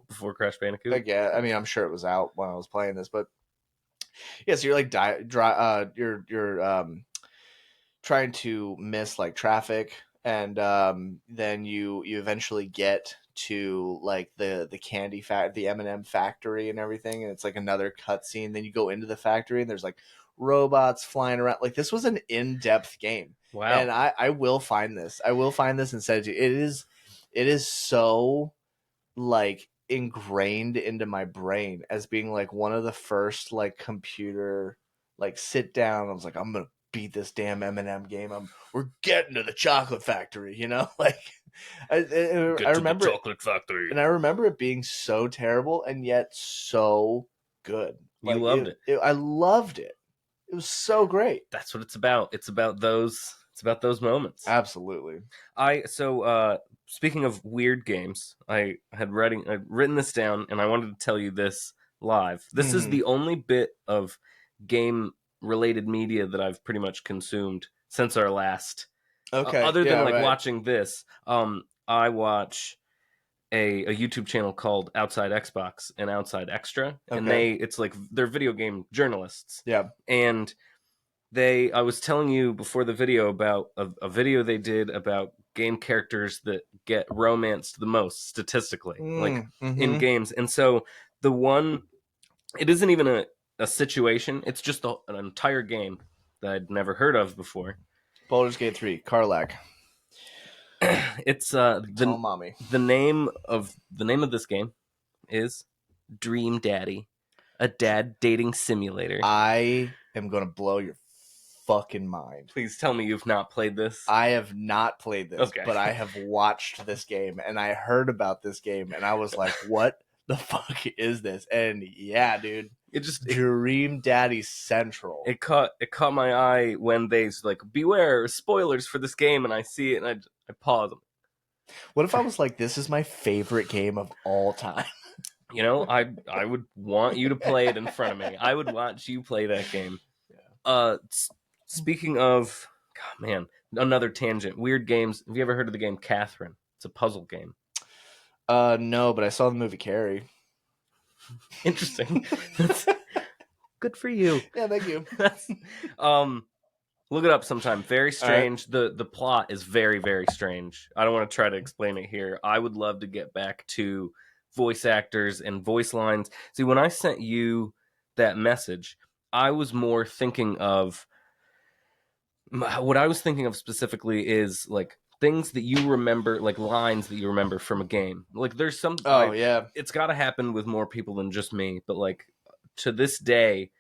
Before Crash Bandicoot. again, I mean, I'm sure it was out when I was playing this, but yeah, so you're like you're trying to miss like traffic, and then you eventually get to like the candy the M&M factory and everything, and it's like another cutscene. Then you go into the factory, and there's like robots flying around. Like this was an in-depth game, and Wow. I will find this. I will find this and send it to you. It is so like ingrained into my brain as being like one of the first like computer like sit down. I was like, I'm gonna beat this damn M&M game. We're getting to the chocolate factory, like I Get to the remember it, chocolate factory. and I remember it being so terrible and yet so good. You Like loved it. I loved it. It was so great. That's what it's about. It's about those moments. Absolutely. Speaking of weird games, I'd written this down and I wanted to tell you this live. This is Mhm. the only bit of game related media that I've pretty much consumed since our last Okay. other than Yeah. like Right. watching this. I watch a YouTube channel called Outside Xbox and Outside Extra, and Okay. it's like they're video game journalists. Yeah. And I was telling you before the video about a video they did about game characters that get romanced the most statistically, like in Mm-hmm. games. And so the one, it isn't even a situation, it's just an entire game that I'd never heard of before. Baldur's Gate 3, Karlach. It's Tell mommy. the name of this game is Dream Daddy, a dad dating simulator. I am gonna blow your fucking mind. Please tell me you've not played this. I have not played this, Okay. but I have watched this game and I heard about this game and I was like, what the fuck is this? And yeah, dude. It Dream Daddy Central. it caught my eye when they like beware spoilers for this game, and I see it and I pause. What if I was like, this is my favorite game of all time? I would want you to play it in front of me. I would watch you play that game. Speaking of, God, man, another tangent. Weird games. Have you ever heard of the game Catherine? It's a puzzle game. No, but I saw the movie Carrie. Interesting. Good for you. Yeah, thank you. Look it up sometime. Very strange. Right. The plot is very, very strange. I don't want to try to explain it here. I would love to get back to voice actors and voice lines. See, when I sent you that message, I was more thinking of what I was thinking of specifically is like things that you remember, like lines that you remember from a game. Like there's some. Yeah. It's got to happen with more people than just me. But like to this day,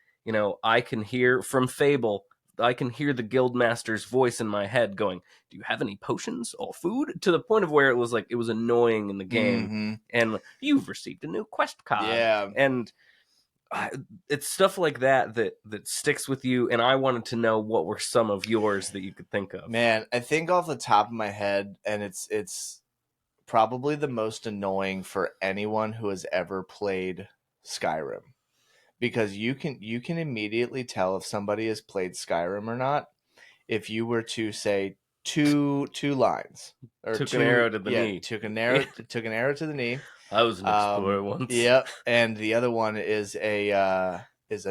I can hear from Fable I can hear the guildmaster's voice in my head going, "Do you have any potions or food?" To the point of where it was like it was annoying in the game, Mm-hmm. and you've received a new quest card, Yeah. and it's stuff like that sticks with you. And I wanted to know what were some of yours that you could think of. Man, I think off the top of my head, and it's probably the most annoying for anyone who has ever played Skyrim, because you can immediately tell if somebody has played Skyrim or not if you were to say two lines or Took an arrow to the yeah, knee. took an Yeah. arrow to the knee. I was an explorer once. Yep, and the other one is a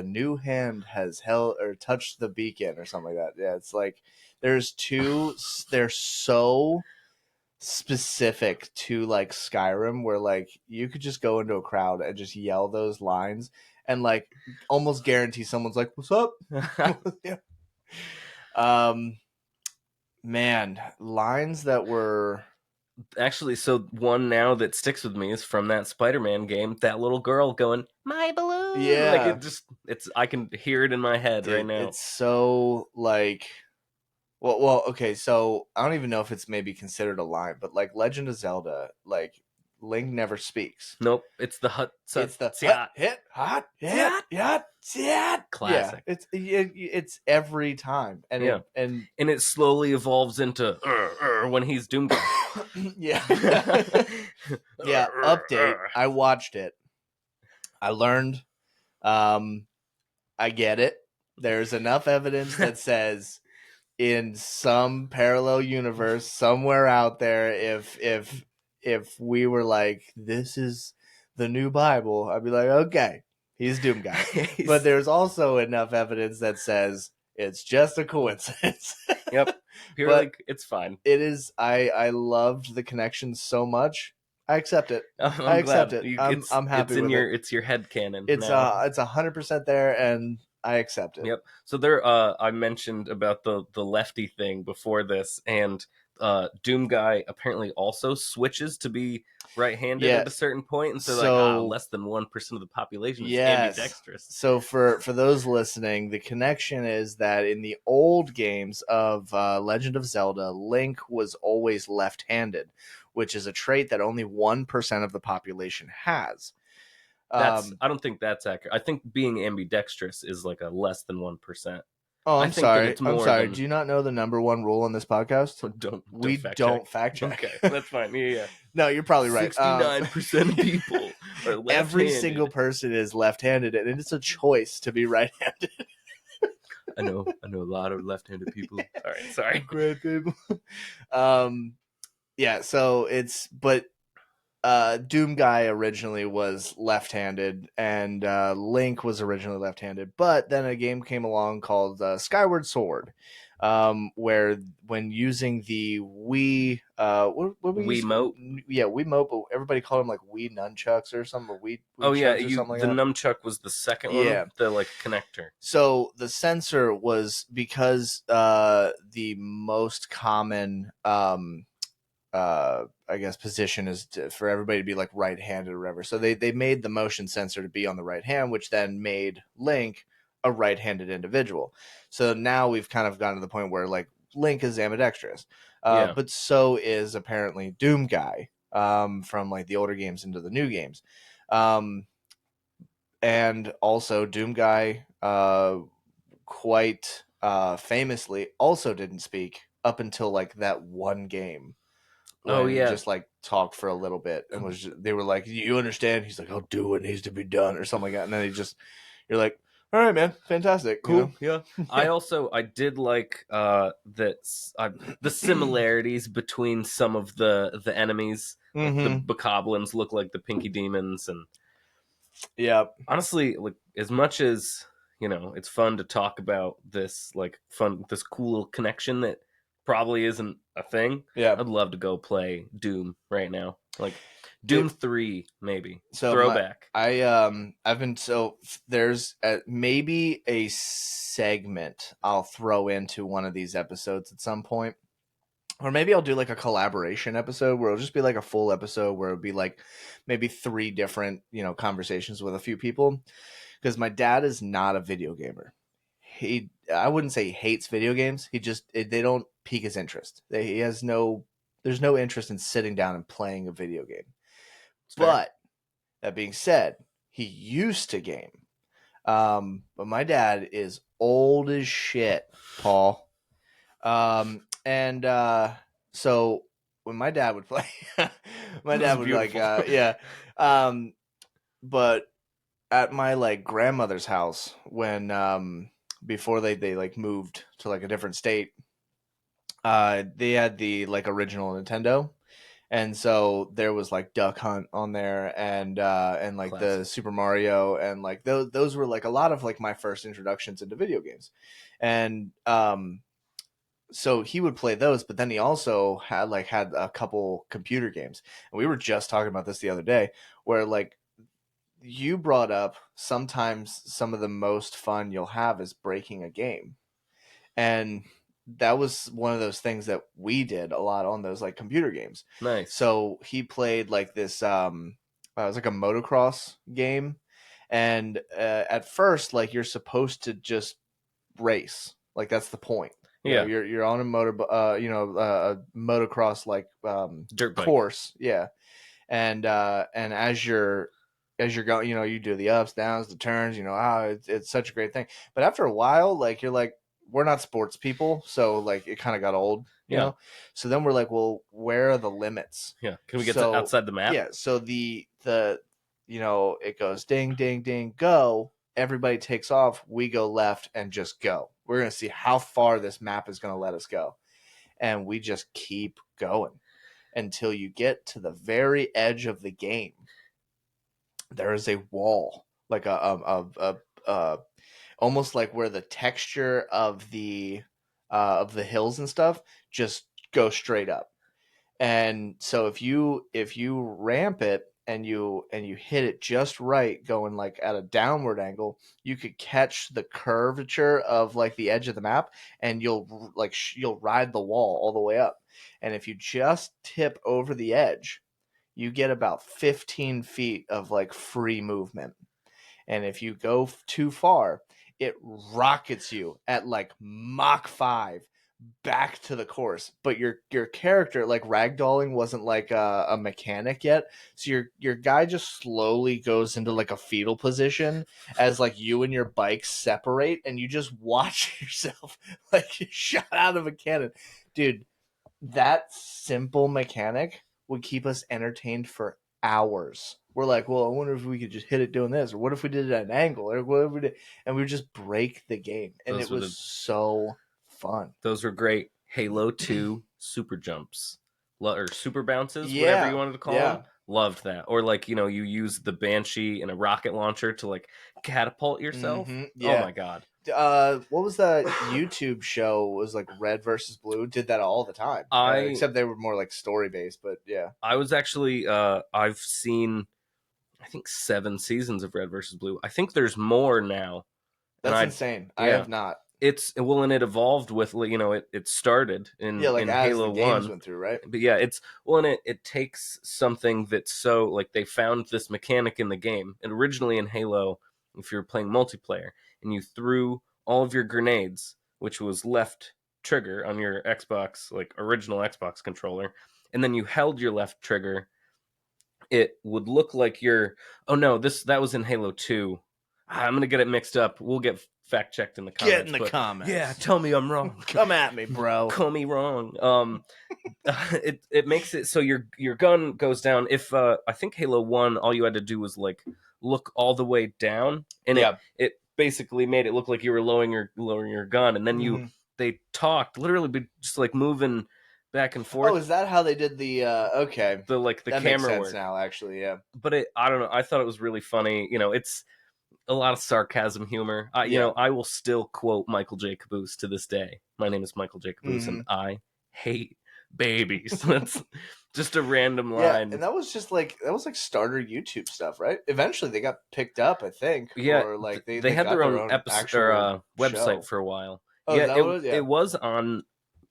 new hand has held or touched the beacon or something like that. Yeah, it's like there's two. They're so specific to like Skyrim, where like you could just go into a crowd and just yell those lines, and like almost guarantee someone's like, "What's up?" Yeah. Um, man, lines that were Actually, so one now that sticks with me is from that Spider-Man game. That little girl going, "My balloon!" Like yeah, it's. I can hear it in my head right dude, now. it's so like well, okay, so I don't even know if it's maybe considered a line, but like Legend of Zelda, like Link never speaks. Nope, it's the hut. It's the Yeah, hot hit yeah. yeah yeah yeah. Classic. It's every time, and Yeah, and and it slowly evolves into when he's Doom Guy. yeah yeah. Update. I watched it. I learned. Um, I get it. There's enough evidence that says in some parallel universe somewhere out there, if we were like, this is the new Bible, I'd be like, okay, he's Doom Guy. But there's also enough evidence that says it's just a coincidence. Yep. Pure, But like, it's fine. it is. I loved the connection so much. I accept it. I'm I accept glad. it. I'm happy with it. It's your head canon It's now. it's 100% there, and I accept it. Yep. So there, I mentioned about the lefty thing before this, and Doom Guy apparently also switches to be right-handed Yeah. at a certain point, and so like, So less than 1% of the population is yes. ambidextrous. So for those listening, the connection is that in the old games of Legend of Zelda, Link was always left-handed, which is a trait that only 1% of the population has. I don't think that's accurate. I think being ambidextrous is like a less than 1%. Oh, I I'm think that sorry. it's I'm more sorry. than Do you not know the number one rule in this podcast? don't We fact don't check. fact check. Okay, that's fine. Yeah. No, you're probably right. 69% of people are left-handed. Every single person is left-handed, and it's a choice to be right-handed. I know a lot of left-handed people. All right, sorry. Great people. Yeah. So but Doom Guy originally was left-handed, and Link was originally left-handed. But then a game came along called Skyward Sword, where when using the Wii, what we use? Wiimote? Yeah, Wiimote, but everybody called them like Wii nunchucks or something, or Wii Oh yeah, chucks or something like the that. nunchuck was the second Yeah. one, the like connector. So the sensor was because the most common I guess position is for everybody to be like right-handed or whatever. So they made the motion sensor to be on the right hand, which then made Link a right-handed individual. So now we've kind of gotten to the point where like Link is ambidextrous, Yeah. but so is apparently Doom Guy from like the older games into the new games, and also Doom Guy quite famously also didn't speak up until like that one game when Oh he yeah. just like talked for a little bit and they were like, you understand? He's like, I'll do what needs to be done or something like that. And then you're like, all right, man, fantastic. Cool. You know? Yeah. I did like the similarities between some of the enemies. Like the bokoblins look like the pinky demons, and yeah, honestly, like as much as it's fun to talk about this this cool little connection that probably isn't a thing. yeah. I'd love to go play Doom right now, like Doom 3 maybe. So Throwback. I've been there's maybe a segment I'll throw into one of these episodes at some point. Or maybe I'll do like a collaboration episode where it'll just be like a full episode where it'll be like maybe 3 different, conversations with a few people. Because my dad is not a video gamer. I wouldn't say he hates video games. They don't pique his interest. There's no interest in sitting down and playing a video game. It's fair. But that being said, he used to game. But my dad is old as shit, Paul. So when my dad would play, my This is dad would beautiful. yeah. But at my like grandmother's house when before they like moved to like a different state, they had the like original Nintendo. And so there was like Duck Hunt on there, and like the Classic. Super Mario, and like those were like a lot of like my first introductions into video games. And so he would play those, but then he also had a couple computer games. And we were just talking about this the other day, where like you brought up sometimes some of the most fun you'll have is breaking a game. And that was one of those things that we did a lot on those like computer games. Nice. So he played like this it was like a motocross game, and at first like you're supposed to just race. Like that's the point. Yeah. You're on a a motocross like Dirt bike. course. Yeah. And as you're going, you do the ups, downs, the turns, it's such a great thing. But after a while, like you're like, we're not sports people, so like it kind of got old, you Yeah. know. So then we're like, well, where are the limits? Yeah. Can we get to outside the map? Yeah. So the it goes ding ding ding go. Everybody takes off. We go left and just go. We're gonna see how far this map is gonna let us go, and we just keep going until you get to the very edge of the game. There is a wall, like a almost like where the texture of the hills and stuff just go straight up. And so if you ramp it and you hit it just right, going like at a downward angle, you could catch the curvature of like the edge of the map, and you'll ride the wall all the way up. And if you just tip over the edge, you get about 15 feet of like free movement. And if you go too far, it rockets you at like Mach 5 back to the course. But your character, like ragdolling, wasn't like a mechanic yet. So your guy just slowly goes into like a fetal position as like you and your bike separate, and you just watch yourself like shot out of a cannon. Dude, that simple mechanic would keep us entertained for hours. We're like, well, I wonder if we could just hit it doing this, or what if we did it at an angle, or what if we did, and we would just break the game, and Those it was so fun. Those were great. Halo 2 super jumps or super bounces, whatever you Yeah, wanted to call yeah. them. Loved that. Or like, you use the Banshee and a rocket launcher to like catapult yourself. Oh Yeah. my god. What was that YouTube show? It was like Red versus Blue. Did that all the time. Except they were more like story based, but yeah. I was actually I've seen I think 7 seasons of Red versus Blue. I think there's more now. That's insane. I have not. And it evolved with it started in as Halo the games 1 went through, right? But yeah, it takes something that's so like they found this mechanic in the game. And originally in Halo, if you were playing multiplayer and you threw all of your grenades, which was left trigger on your Xbox, like original Xbox controller, and then you held your left trigger, it would look like oh no, that was in Halo 2. I'm gonna get it mixed up. We'll get fact checked in the comments. Get in the comments. Yeah, tell me I'm wrong. Come at me, bro. Call me wrong. It makes it so your gun goes down. If I think Halo 1, all you had to do was like look all the way down, and it basically made it look like you were lowering your gun, and then they talked literally just like moving back and forth. Oh, is that how they did the okay? The that camera makes sense work now, actually, yeah. But I don't know. I thought it was really funny. It's a lot of sarcasm, humor. I will still quote Michael J. Caboose to this day. My name is Michael J. Caboose, and I hate babies. That's just a random line. Yeah, and that was like starter YouTube stuff, right? Eventually, they got picked up, I think. Yeah, or like they had their own episode or website for a while. Oh, yeah, yeah. It was on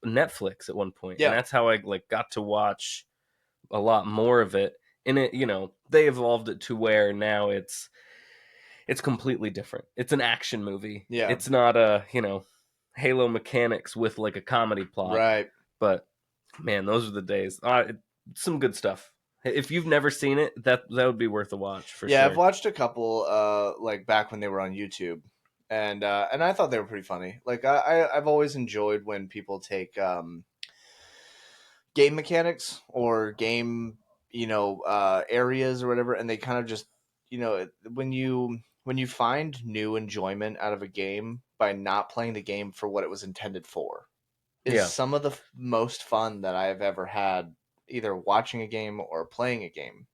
Netflix at one point. Yeah, and that's how I like got to watch a lot more of it. And it, they evolved it to where now it's it's completely different. It's an action movie. Yeah. It's not a, Halo mechanics with like a comedy plot. Right. But man, those are the days. Some good stuff. If you've never seen it, that would be worth a watch for Yeah, sure. I've watched a couple like back when they were on YouTube. And I thought they were pretty funny. Like I've always enjoyed when people take game mechanics or game, areas or whatever, and they kind of just, when you find new enjoyment out of a game by not playing the game for what it was intended for, is Yeah. some of the most fun that I've ever had, either watching a game or playing a game.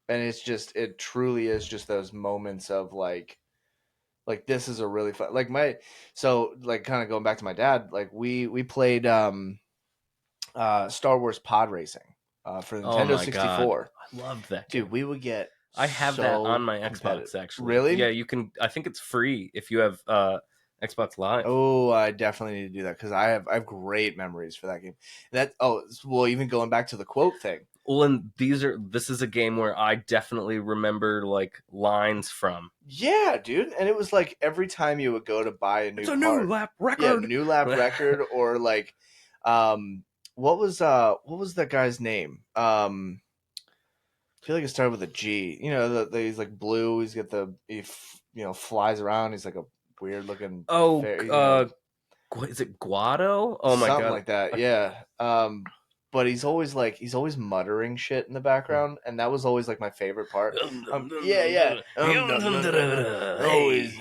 And it truly is just those moments of like this is a really fun, like kind of going back to my dad, like we played Star Wars Pod Racing for Oh Nintendo my god, 64. I loved that game. Dude, we would get I have that on so my competitive. Xbox actually. Really? Yeah, you can. I think it's free if you have Xbox Live. Oh, I definitely need to do that because I have great memories for that game. Well, even going back to the quote thing. Well, and this is a game where I definitely remember like lines from. Yeah, dude, and it was like every time you would go to buy a new It's a part, new lap record. yeah, new lap record, or like, what was that guy's name? I feel like it started with a G. You know, he's like blue. He's got flies around. He's like a weird looking. Oh, fair, is it Guado? Oh my something god. like that. Yeah. But he's always muttering shit in the background, and that was always like my favorite part. Yeah, yeah. Always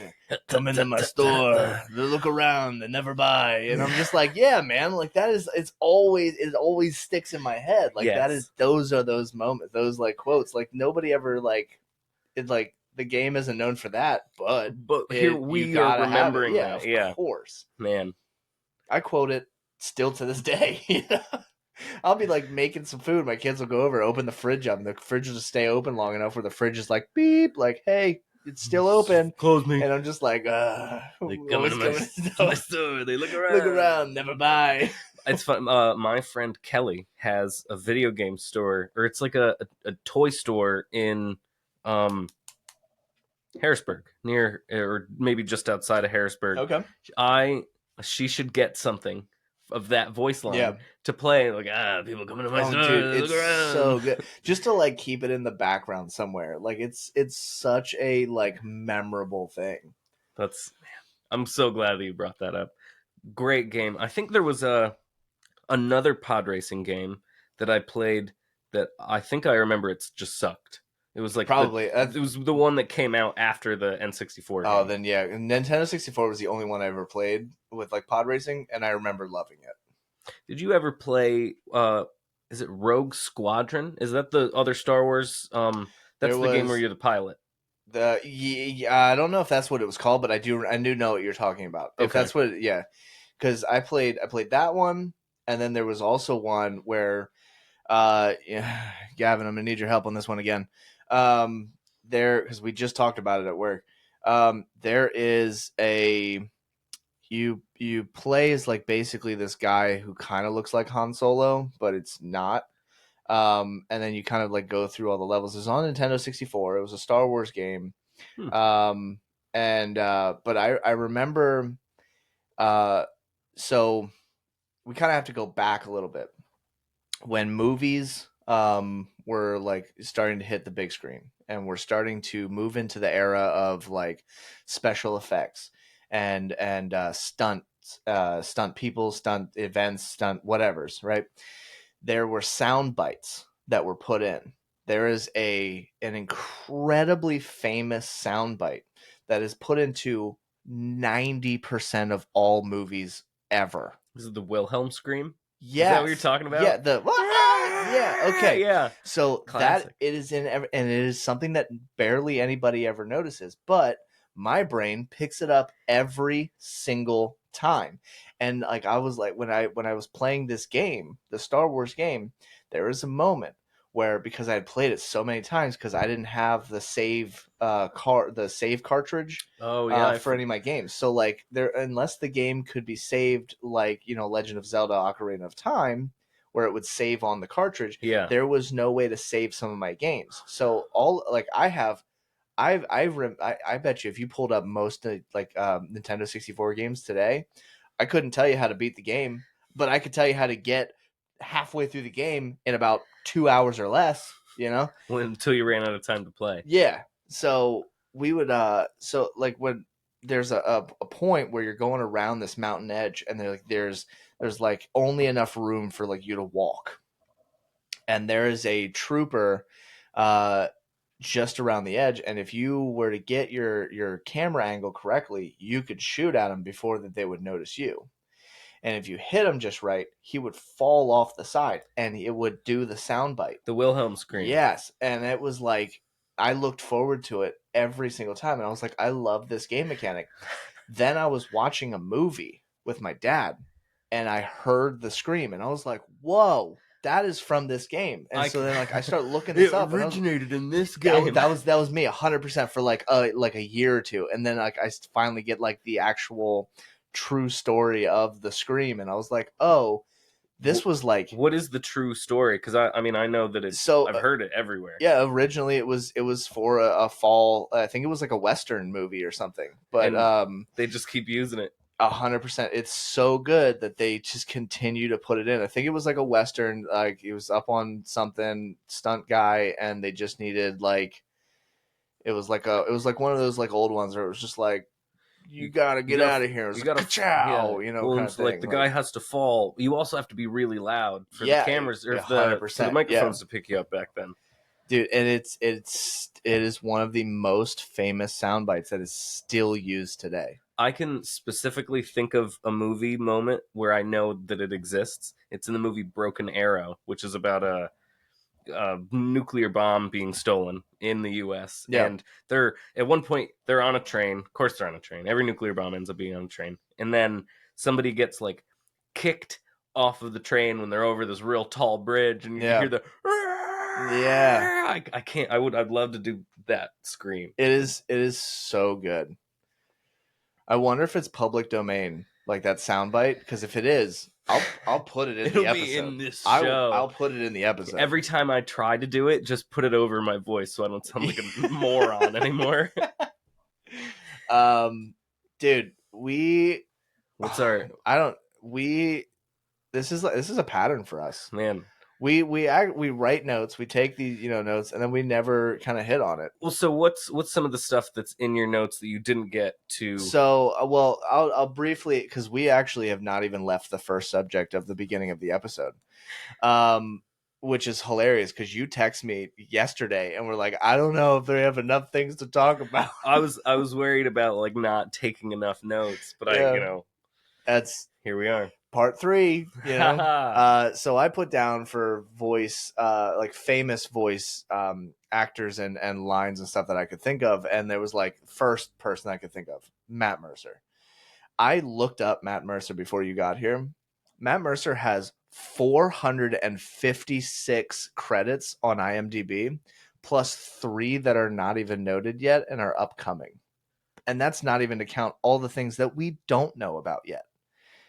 come into my store. They look around. They never buy, and I'm just like, yeah, man. Like that is. It always sticks in my head. Like that is. Yes. Those are those moments. Those like quotes. Like nobody ever like. It's like the game isn't known for that, but Here you we are gotta have it. remembering Yeah, that. Yeah, of course. man. I quote it still to this day. I'll be like making some food. My kids will go over, open the fridge up, and the fridge will just stay open long enough where the fridge is like beep, like, hey, it's still open. Close me. And I'm just like, They come into my store. They look around. Look around, never buy. It's fun. My friend Kelly has a video game store, or it's like a toy store in Harrisburg, near or maybe just outside of Harrisburg. Okay. She should get something of that voice line to play. Like people coming to my store. Dude, look it's around. so good. Just to like keep it in the background somewhere. Like it's such a like memorable thing. I'm so glad that you brought that up. Great game. I think there was another pod racing game that I played that I think I remember it's just sucked. It was like probably it was the one that came out after the N64 game. Oh, then yeah, Nintendo 64 was the only one I ever played with like pod racing, and I remember loving it. Did you ever play? Is it Rogue Squadron? Is that the other Star Wars? That's the game where you're the pilot. I don't know if that's what it was called, but I do know what you're talking about. If that's what, yeah, because I played that one, and then there was also one where, yeah, Gavin, I'm gonna need your help on this one again. Because we just talked about it at work. There is you play as like basically this guy who kind of looks like Han Solo, but it's not. And then you kind of like go through all the levels. It was on Nintendo 64. It was a Star Wars game. But I remember, so we kind of have to go back a little bit when movies were like starting to hit the big screen, and we're starting to move into the era of like special effects and stunt people, stunt events, stunt whatevers, right? There were sound bites that were put in. There is an incredibly famous sound bite that is put into 90% of all movies ever. Is it the Wilhelm scream? Yeah, is that what you're talking about? Yeah, yeah, okay, yeah. So classic. That it is in, and it is something that barely anybody ever notices, but my brain picks it up every single time. And like I was like when I was playing this game, the Star Wars game, there was a moment where, because I had played it so many times, because I didn't have the save cartridge for any of my games. So like unless the game could be saved, like, Legend of Zelda Ocarina of Time, where it would save on the cartridge, there was no way to save some of my games. So I have I bet you if you pulled up most Nintendo 64 games today, I couldn't tell you how to beat the game, but I could tell you how to get halfway through the game in about 2 hours or less. Until you ran out of time to play. Yeah. So we would so like when there's a point where you're going around this mountain edge and there's like only enough room for like you to walk. And there is a trooper uh just around the edge, and if you were to get your camera angle correctly, you could shoot at him before that they would notice you. And if you hit him just right, he would fall off the side and it would do the sound bite. The Wilhelm scream. Yes, and it was like I looked forward to it every single time, and I was like, I love this game mechanic. Then I was watching a movie with my dad, and I heard the scream, and I was like, "Whoa, that is from this game!" And so then, like, I started looking this up. It originated in this That, game. that was me 100% for like a year or two, and then like I finally get like the actual true story of the scream, and I was like, "Oh." This was like, what is the true story? Because I mean, I know that it's. So I've heard it everywhere. Yeah, originally it was for a fall. I think it was like a Western movie or something. But they just keep using it. 100%. It's so good that they just continue to put it in. I think it was like a Western. Like it was up on something stunt guy, and they just needed like. It was like one of those like old ones where it was just like. You gotta get out of here. It was like, ka-chow, kind of thing. Like the guy has to fall. You also have to be really loud for the cameras or for the microphones to pick you up back then. Dude, and it is one of the most famous sound bites that is still used today. I can specifically think of a movie moment where I know that it exists. It's in the movie Broken Arrow, which is about a nuclear bomb being stolen in the U.S. Yeah. And they're at one point they're on a train. Of course, they're on a train. Every nuclear bomb ends up being on a train. And then somebody gets like kicked off of the train when they're over this real tall bridge, and you hear the I can't. I'd love to do that scream. It is so good. I wonder if it's public domain, like that soundbite, because if it is, I'll put it in the episode. Be in this show. I'll put it in the episode. Every time I try to do it, just put it over my voice so I don't sound like a moron anymore. Dude, this is a pattern for us, man. We write notes, we take these notes, and then we never kind of hit on it. Well, so what's some of the stuff that's in your notes that you didn't get to? So well, I'll briefly, because we actually have not even left the first subject of the beginning of the episode, which is hilarious because you text me yesterday and we're like, I don't know if they have enough things to talk about. I was worried about like not taking enough notes, but that's here we are. Part 3, so I put down for voice, like famous voice actors and lines and stuff that I could think of, and there was like first person I could think of, Matt Mercer. I looked up Matt Mercer before you got here. Matt Mercer has 456 credits on IMDb, plus 3 that are not even noted yet and are upcoming. And that's not even to count all the things that we don't know about yet.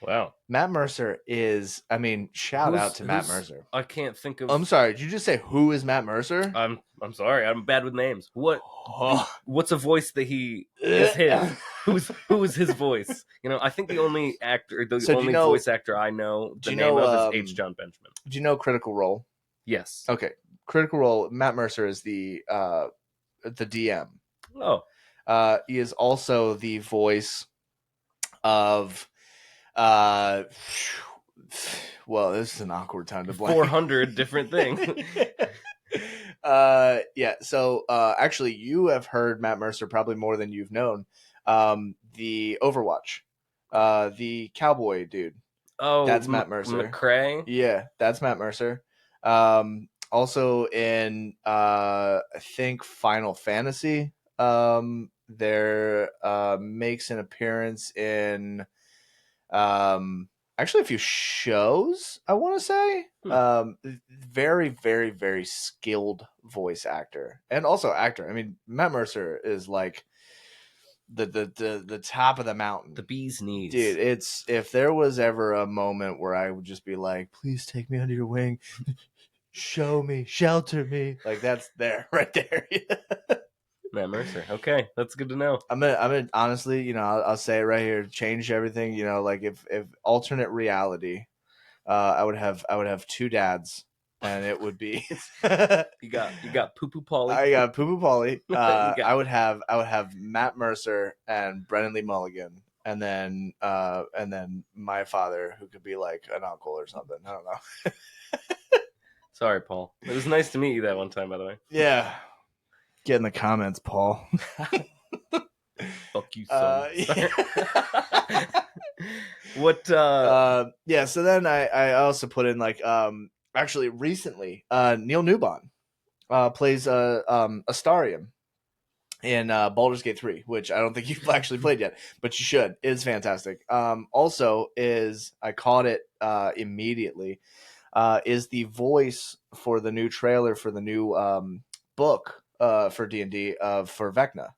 Wow. Matt Mercer is, shout out to Matt Mercer. I can't think of. I'm sorry. Did you just say who is Matt Mercer? I'm sorry. I'm bad with names. What's a voice that he is his? Who is his voice? I think the only actor, voice actor I know the name of is H. John Benjamin. Do you know Critical Role? Yes. Okay. Critical Role. Matt Mercer is the DM. Oh. He is also the voice of. Well, this is an awkward time to blank. 400 different things. Yeah. So, actually, you have heard Matt Mercer probably more than you've known. The Overwatch, the cowboy dude. Oh, that's Matt Mercer. McCrae. Yeah, that's Matt Mercer. Also in I think Final Fantasy. There makes an appearance in. Actually a few shows, I want to say. Very, very, very skilled voice actor and also actor. Matt Mercer is like the top of the mountain, the bee's knees, dude. It's, if there was ever a moment where I would just be like, please take me under your wing, show me, shelter me, like that's there right there. Matt Mercer. Okay, that's good to know. I'm gonna honestly, I'll say it right here, change everything. Like if alternate reality, I would have two dads, and it would be You got Poo Poo Polly. I got Poo Poo Polly. You got I would have Matt Mercer and Brennan Lee Mulligan, and then my father, who could be like an uncle or something. I don't know. Sorry, Paul. It was nice to meet you that one time, by the way. Yeah, get in the comments, Paul. Fuck you, son. Yeah. What? Yeah. So then I also put in like actually recently Neil Newbon plays Astarion in Baldur's Gate 3, which I don't think you've actually played yet, but you should. It's fantastic. Also is I caught it immediately. Is the voice for the new trailer for the new book for D&D for Vecna,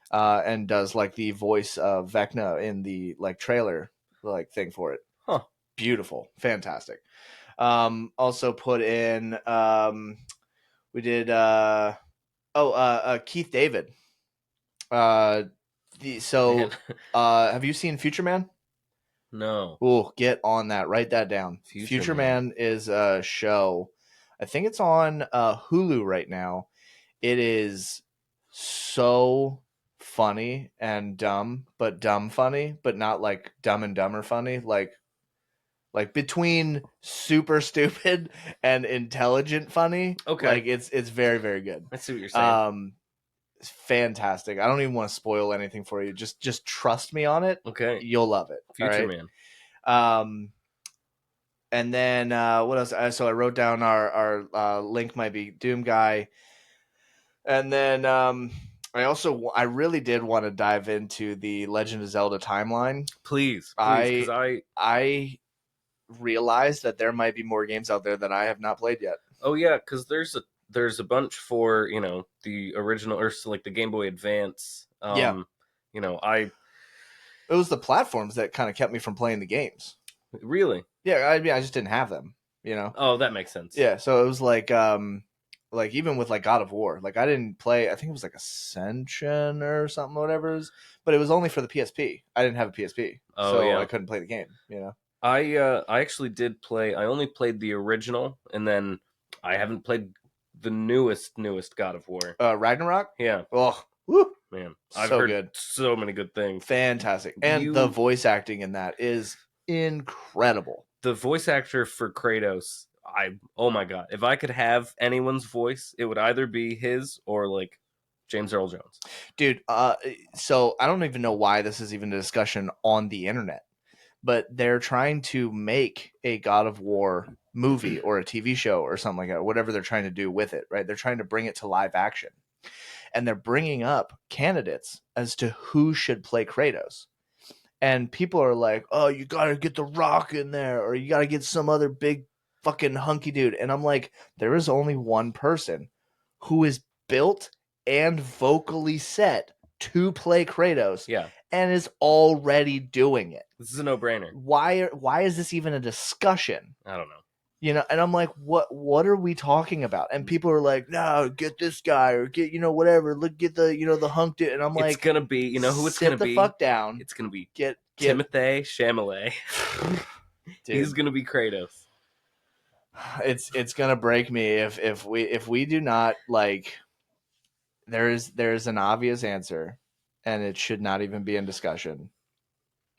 and does like the voice of Vecna in the like trailer like thing for it. Huh. Beautiful, fantastic. Also put in we did Keith David. Have you seen Futurama? No. Oh, get on that. Write that down. Futurama. Futurama is a show. I think it's on Hulu right now. It is so funny and dumb, but dumb funny, but not like Dumb and Dumber funny. Like between super stupid and intelligent funny. Okay. Like it's very, very good. I see what you're saying. It's fantastic. I don't even want to spoil anything for you. Just trust me on it. Okay. You'll love it. Futurama. And then what else? So I wrote down our Link might be Doom guy, and then I really did want to dive into the Legend of Zelda timeline. Please, I because I realized that there might be more games out there that I have not played yet. Oh yeah, because there's a bunch for the original or like the Game Boy Advance. Yeah. I It was the platforms that kind of kept me from playing the games. really. Yeah, I mean, I just didn't have them. Oh, that makes sense. Yeah, so it was like even with like God of War, like I didn't play. I think it was like Ascension or something, whatever it is, but it was only for the PSP. I didn't have a PSP, Oh, so yeah. I couldn't play the game. I actually did play. I only played the original, and then I haven't played the newest God of War. Ragnarok. Yeah. Oh, woo, Man, I've so heard good, so many good things. fantastic, and the voice acting in that is incredible. The voice actor for Kratos, oh my god, if I could have anyone's voice, it would either be his or like James Earl Jones. Dude, so I don't even know why this is even a discussion on the internet, but they're trying to make a God of War movie or a TV show or something like that, whatever they're trying to do with it, right? They're trying to bring it to live action. And they're bringing up candidates as to who should play Kratos. And people are like, oh, you got to get The Rock in there, or you got to get some other big fucking hunky dude. And I'm like, there is only one person who is built and vocally set to play Kratos, Yeah, and is already doing it. this is a no-brainer. Why is this even a discussion? I don't know. And I'm like, what are we talking about? And people are like, no, get this guy, or get whatever. Look, get the hunk dude. And I'm like, It's gonna be, who it's sit gonna the be? fuck down. It's gonna be Get Timothée Chalamet. He's gonna be Kratos. It's gonna break me if we do not like. There's an obvious answer, and it should not even be in discussion.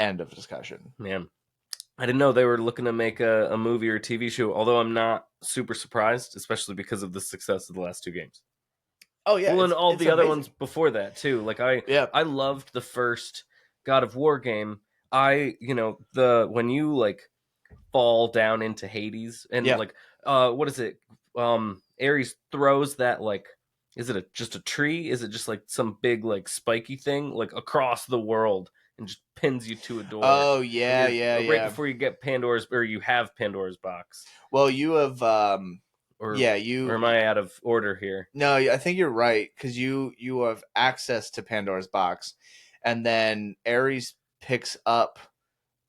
End of discussion. Man, I didn't know they were looking to make a movie or a TV show, although I'm not super surprised, especially because of the success of the last two games. Oh yeah, well, and all the other amazing ones before that too. Like I loved the first God of War game. When you like fall down into Hades and like what is it? Ares throws that like. Is it just a tree? Is it just like some big like spiky thing like across the world and just pins you to a door? Oh yeah, right before you get Pandora's or you have Pandora's box. Well, you have or or am I out of order here? No, I think you're right, because you have access to Pandora's box, and then Ares picks up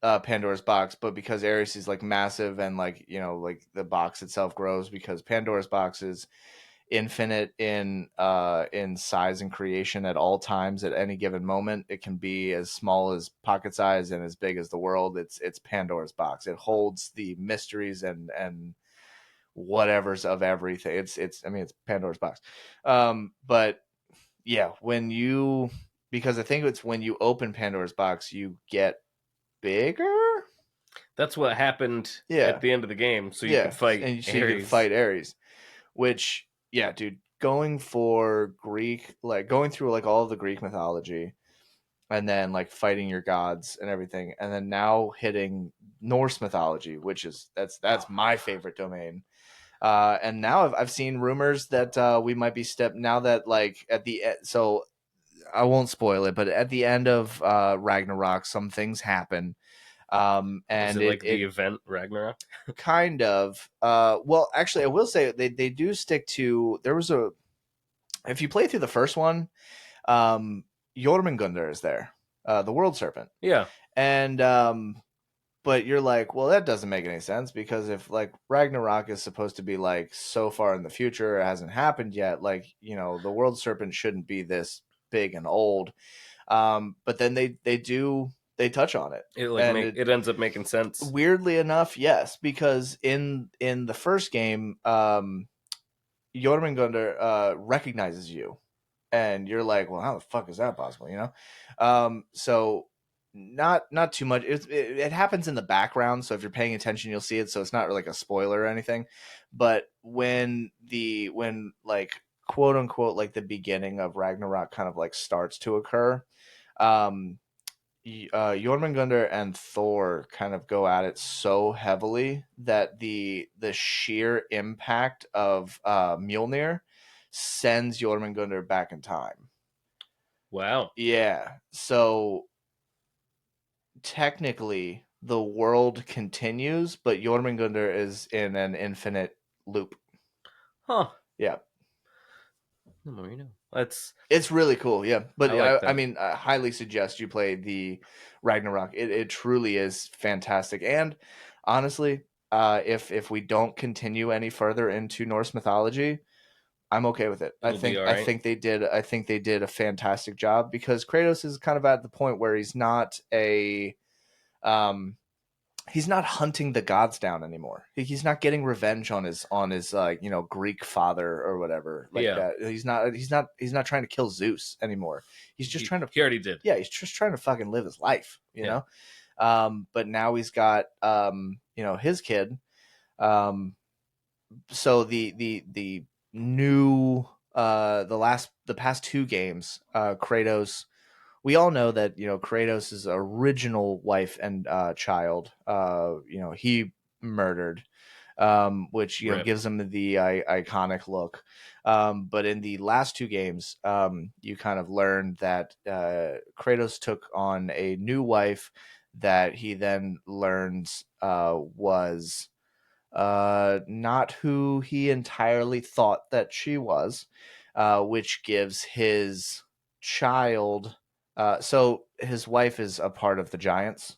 Pandora's box, but because Ares is like massive and like like the box itself grows, because Pandora's box is infinite in size and creation at all times at any given moment. It can be as small as pocket size and as big as the world. It's Pandora's box. It holds the mysteries and whatever's of everything. It's I mean it's Pandora's box. But yeah, when you because I think it's when you open Pandora's box you get bigger. That's what happened Yeah. at the end of the game, so you could Yeah. fight And so you can Ares. fight Ares. Which, yeah, dude, going for Greek, like going through like all of the Greek mythology and then like fighting your gods and everything, and then now hitting Norse mythology, which is that's my favorite domain. And now I've seen rumors that we might be now that like at the so I won't spoil it, but at the end of Ragnarok, some things happen. Was And it like the it event Ragnarok? kind of well actually I will say they do stick to there was a if you play through the first one, Jormungandr is there, the world serpent, Yeah. and but you're like, well, that doesn't make any sense because if like Ragnarok is supposed to be like so far in the future, it hasn't happened yet. Like the world serpent shouldn't be this big and old. But then they touch on it, It like and make it ends up making sense. weirdly enough, yes, because in the first game, Jormungandr recognizes you, and you're like, well, how the fuck is that possible? So not too much. It happens in the background, so if you're paying attention, you'll see it. So it's not like a spoiler or anything. But when like quote unquote like the beginning of Ragnarok kind of like starts to occur, um, Jormungandr and Thor kind of go at it so heavily that the sheer impact of Mjolnir sends Jormungandr back in time. Wow. Yeah, so technically the world continues, but Jormungandr is in an infinite loop. Huh. Yeah, The more you know. That's it's really cool. Yeah, but I like I that. mean, I highly suggest you play the Ragnarok. It truly is fantastic. And honestly, if we don't continue any further into Norse mythology, I'm okay with it. It'll be all I right. think they did a fantastic job because Kratos is kind of at the point where um he's not hunting the gods down anymore. He's not getting revenge on his like Greek father or whatever like Yeah. that. He's not trying to kill Zeus anymore. He's just trying to He already did. yeah, he's just trying to fucking live his life, Yeah. But now he's got his kid. Um, so the new the past two games, Kratos. We all know that Kratos' original wife and child, he murdered, which Rip. gives him the iconic look. But in the last two games, you kind of learned that Kratos took on a new wife that he then learns was not who he entirely thought that she was, which gives his child. So his wife is a part of the Giants,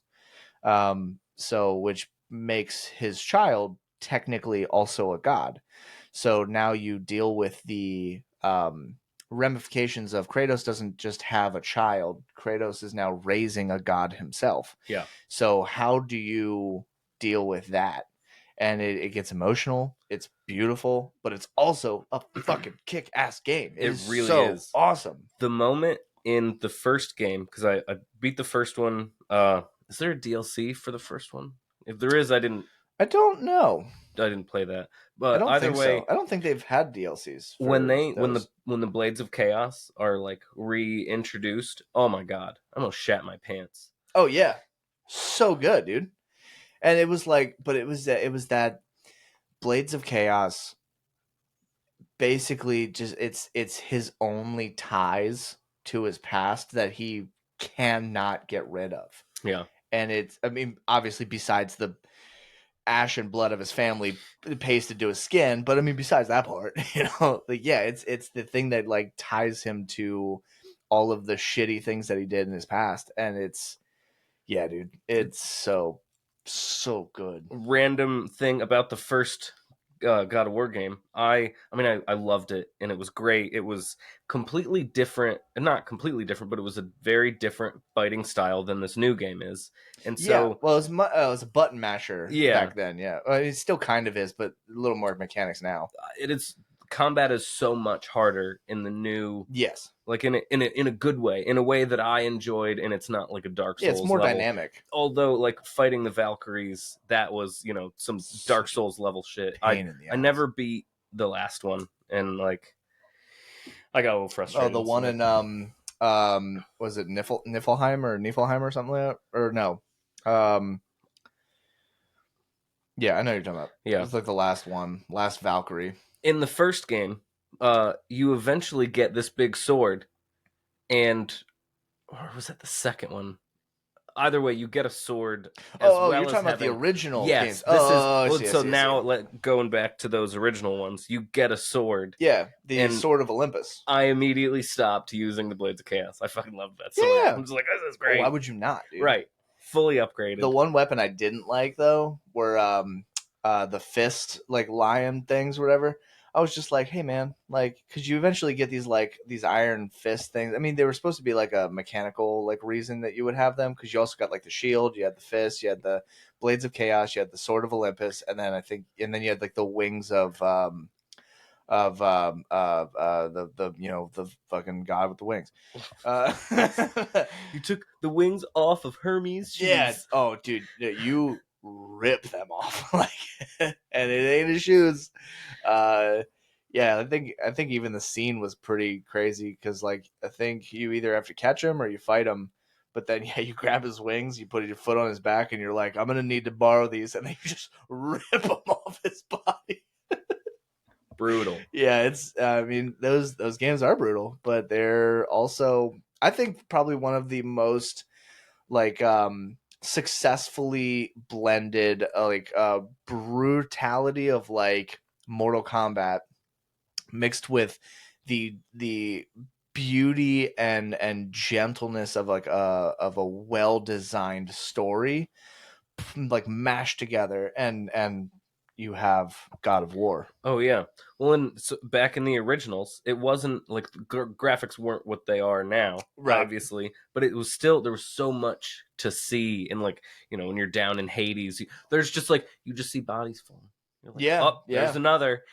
so which makes his child technically also a god. So now you deal with the ramifications of Kratos doesn't just have a child. Kratos is now raising a god himself. Yeah. So how do you deal with that? And it gets emotional. It's beautiful, but it's also a fucking kick ass game. It It is really so is. awesome. The moment in the first game, because I beat the first one. Is there a DLC for the first one? If there is, I don't know. I didn't play that. I But don't either think so. way, I don't think they've had DLCs when for they those. when the Blades of Chaos are like reintroduced, oh my god, I almost shat my pants. Oh yeah, so good, dude. And it was like, but it was that Blades of Chaos. Basically, just it's his only ties to his past that he cannot get rid of. Yeah. And it's, I mean, obviously, besides the ash and blood of his family pasted to his skin, but I mean, besides that part, like yeah, it's the thing that like ties him to all of the shitty things that he did in his past, and it's yeah, dude, it's so good. Random thing about the first God of War game, I mean, I loved it and it was great. It was completely different, not completely different, but it was a very different fighting style than this new game is. And Yeah, so, well, it was a button masher yeah, back then. Yeah, well, it still kind of is, but a little more mechanics now. it is combat is so much harder in the new, Yes, like in a good way, in a way that I enjoyed, and it's not like a Dark yeah, it's Souls more level. dynamic. Although, like fighting the Valkyries, that was some Dark Such a Souls level shit. pain in the I ass. never beat the last one, and like I got a little Oh, frustrated. the one in was it Niflheim or something like that? Or no, um, yeah, I know what you're talking about. It Yeah, was like the last one, last Valkyrie. in the first game, you eventually get this big sword, and or was that the second one? Either way, you get a sword as You're well as talking about the having. original Yes, games. this is I well. see, I So see, I see. now, going back to those original ones, you get a sword, Yeah, the and Sword of Olympus. I immediately stopped using the Blades of Chaos. I fucking love that sword. Yeah. I'm just like, this is Oh, why great. would you not, dude? Right, fully The upgraded. one weapon I didn't like though were the fist like lion things, or whatever. I was just like, hey man, like, cause you eventually get these iron fist things. I mean, they were supposed to be like a mechanical like reason that you would have them, because you also got like the shield, you had the fist, you had the blades of chaos, you had the sword of Olympus, and then and then you had like the wings of the the fucking god with the wings. Uh, You took the wings off of Hermes' Yeah. shoes. Oh, dude, you rip them off like, and it ain't his shoes. Uh, yeah, I think even the scene was pretty crazy, because like I think you either have to catch him or you fight him. But then yeah, you grab his wings, you put your foot on his back, and you're like, I'm gonna need to borrow these, and then you just rip them off his body. Brutal. Yeah, it's. I mean, those games are brutal, but they're also, I think, probably one of the most like successfully blended brutality of like Mortal Kombat mixed with the beauty and gentleness of like a well designed story, like mashed together, and you have God of War. Oh yeah. Well, back in the originals, it wasn't like the graphics weren't what they are now, Right. obviously, but it was still there was so much to see, and like when you're down in Hades, there's just like you just see bodies falling. You're like, Yeah, oh, there's yeah. another,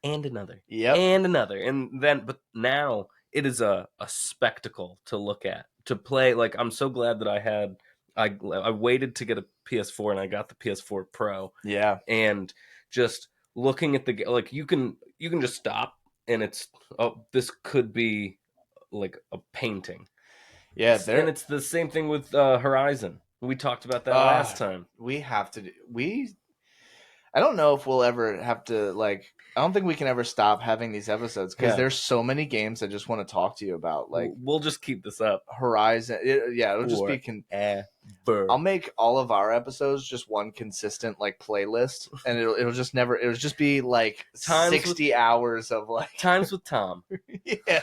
and another, Yep. and another, and then but now it is a spectacle to look at, to play. Like I'm so glad that I waited to get a PS4 and I got the PS4 Pro, Yeah. and just looking at the like you can just stop and it's, oh, this could be like a painting. Yeah, And there it's the same thing with Horizon. We talked about that uh last time. we have to we I don't know if we'll ever have to like. I don't think we can ever stop having these episodes, because Yeah, there's so many games I just want to talk to you about, like we'll just keep this up Horizon. Yeah, it'll just be. I'll forever. make all of our episodes just one consistent like playlist, and it'll just never. It'll just be like Times with 60 hours of like. times with Tom. Yeah.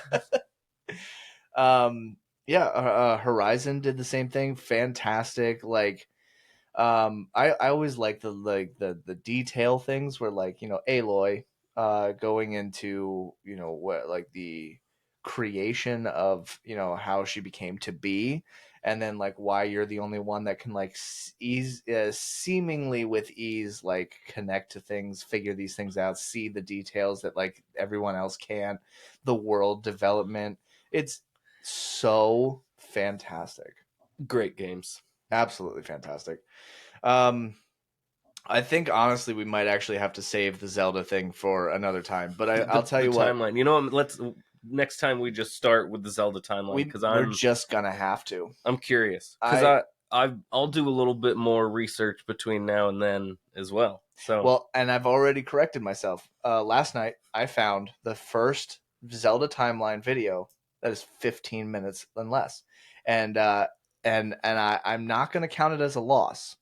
Um. Yeah. Horizon did the same thing. Fantastic. Like. I always like the detail things, where like Aloy going into what like the creation of how she became to be, and then like why you're the only one that can like seemingly with ease like connect to things, figure these things out, see the details that like everyone else can't, the world development. It's so fantastic. Great games. Absolutely fantastic. Um, I think honestly we might actually have to save the Zelda thing for another time. But I'll tell The you what, timeline. Let's next time we just start with the Zelda timeline, because we're I'm just gonna have to. I'm curious, because I I'll do a little bit more research between now and then as well. So Well, and I've already corrected myself. Last night I found the first Zelda timeline video that is 15 minutes and less, and I'm not gonna count it as a loss,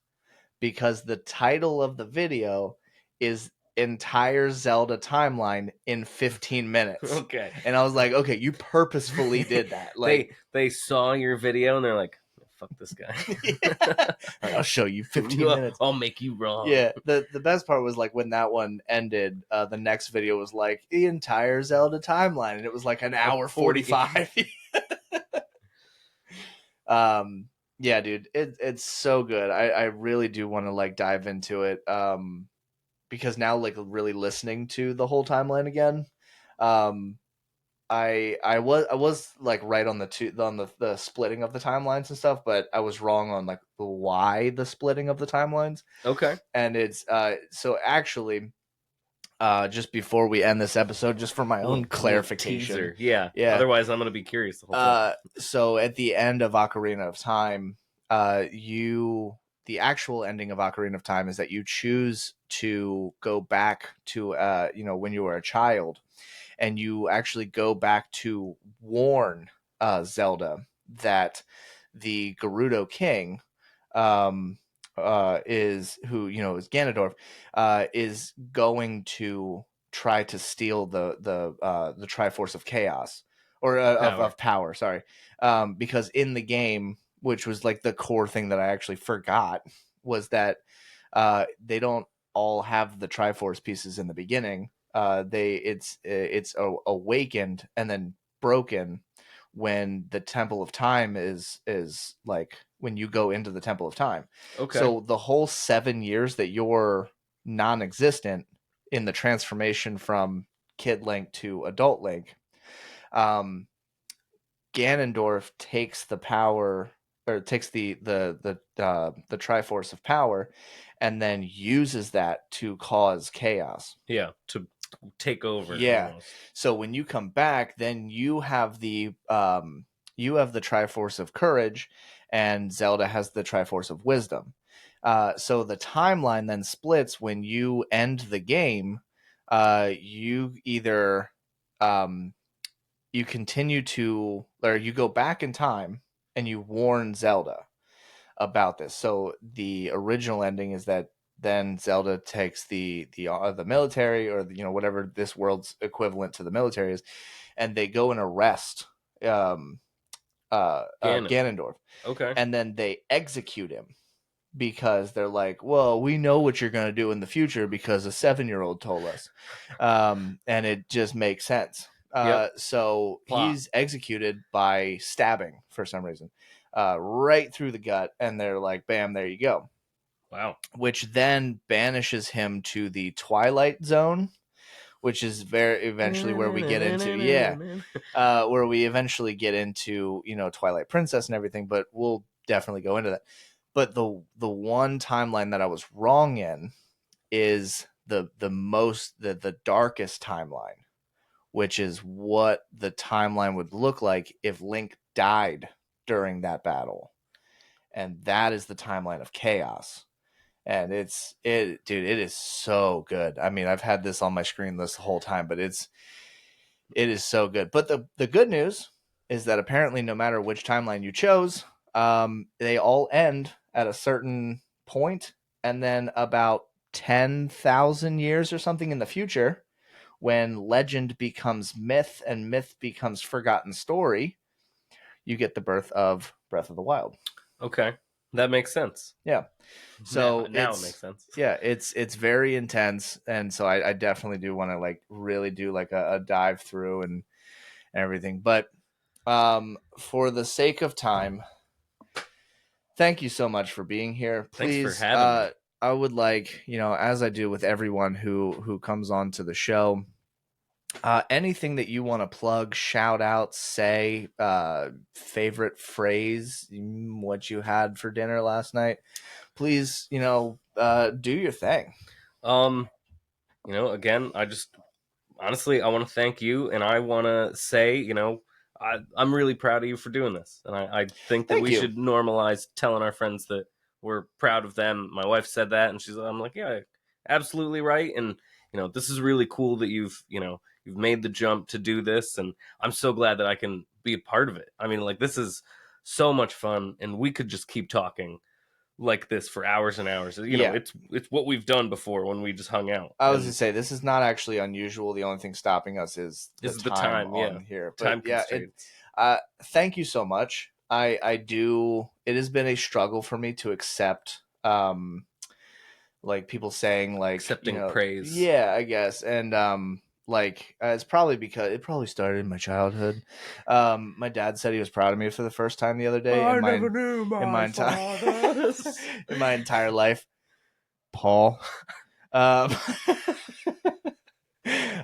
because the title of the video is entire Zelda timeline in 15 minutes. okay, And I was like, okay, you purposefully did that. Like, they saw your video and they're like, fuck this guy. Yeah. I'll show you 15 minutes. I'll make you wrong. Yeah, the best part was like when that one ended, the next video was like the entire Zelda timeline, and it was like an hour 45. Yeah, dude, it's so good. I really do want to like dive into it. Because now like really listening to the whole timeline again. I was like right on the splitting of the timelines and stuff, but I was wrong on like the why the splitting of the timelines. Okay. And it's so actually just before we end this episode, just for my own clarification. Teaser. Yeah. Yeah. Otherwise I'm gonna be curious the whole time. So at the end of Ocarina of Time, the actual ending of Ocarina of Time is that you choose to go back to when you were a child, and you actually go back to warn Zelda that the Gerudo King, is is Ganondorf, is going to try to steal the Triforce of Chaos, or of power. Sorry, because in the game, which was like the core thing that I actually forgot, was that they don't all have the Triforce pieces in the beginning. It's awakened and then broken when the Temple of Time is like when you go into the Temple of Time. Okay. So the whole 7 years that you're non-existent in the transformation from Kid Link to Adult Link, Ganondorf takes the power, or takes the Triforce of power, and then uses that to cause chaos. Yeah, to take over. Yeah. Almost. So when you come back, then you have the Triforce of Courage, and Zelda has the Triforce of Wisdom. So the timeline then splits when you end the game. You either you continue to, or you go back in time and you warn Zelda about this. So the original ending is that then Zelda takes the military, or whatever this world's equivalent to the military is, and they go and arrest Ganondorf. Okay. And then they execute him, because they're like, well, we know what you're going to do in the future because a 7-year-old told us. And it just makes sense. So Plot. he's executed by stabbing for some reason, right through the gut. And they're like, bam, there you go. Wow. Which then banishes him to the Twilight Zone, which is eventually where we get into, where we eventually get into, Twilight Princess and everything, but we'll definitely go into that. But the one timeline that I was wrong in is the darkest timeline, which is what the timeline would look like if Link died during that battle. And that is the timeline of chaos. And dude, it is so good. I mean, I've had this on my screen this whole time, but it is so good. But the good news is that apparently no matter which timeline you chose, they all end at a certain point, and then about 10,000 years or something in the future, when legend becomes myth and myth becomes forgotten story, you get the birth of Breath of the Wild. Okay, that makes sense. Yeah. So now it makes sense. Yeah, it's very intense, and so I definitely do want to like really do like a dive through and everything. But for the sake of time, thank you so much for being here. Please, thanks for having me. I would like, as I do with everyone who comes on to the show, anything that you want to plug, shout out, say, favorite phrase, what you had for dinner last night, please, do your thing. Again, I just honestly, I want to thank you, and I want to say, I'm really proud of you for doing this, and I think that we should normalize telling our friends that we're proud of them. My wife said that, and I'm like, yeah, absolutely right. And this is really cool that you've made the jump to do this, and I'm so glad that I can be a part of it. I mean, like, this is so much fun, and we could just keep talking like this for hours and hours. It's what we've done before when we just hung out. I was gonna say, this is not actually unusual. The only thing stopping us is the time on here. But time constraints. Thank you so much. I do. It has been a struggle for me to accept, like people saying like, Accepting praise. yeah, I guess, and like it's probably because it probably started in my childhood. My dad said he was proud of me for the first time the other day I never knew in my my entire father. in my entire life, Paul.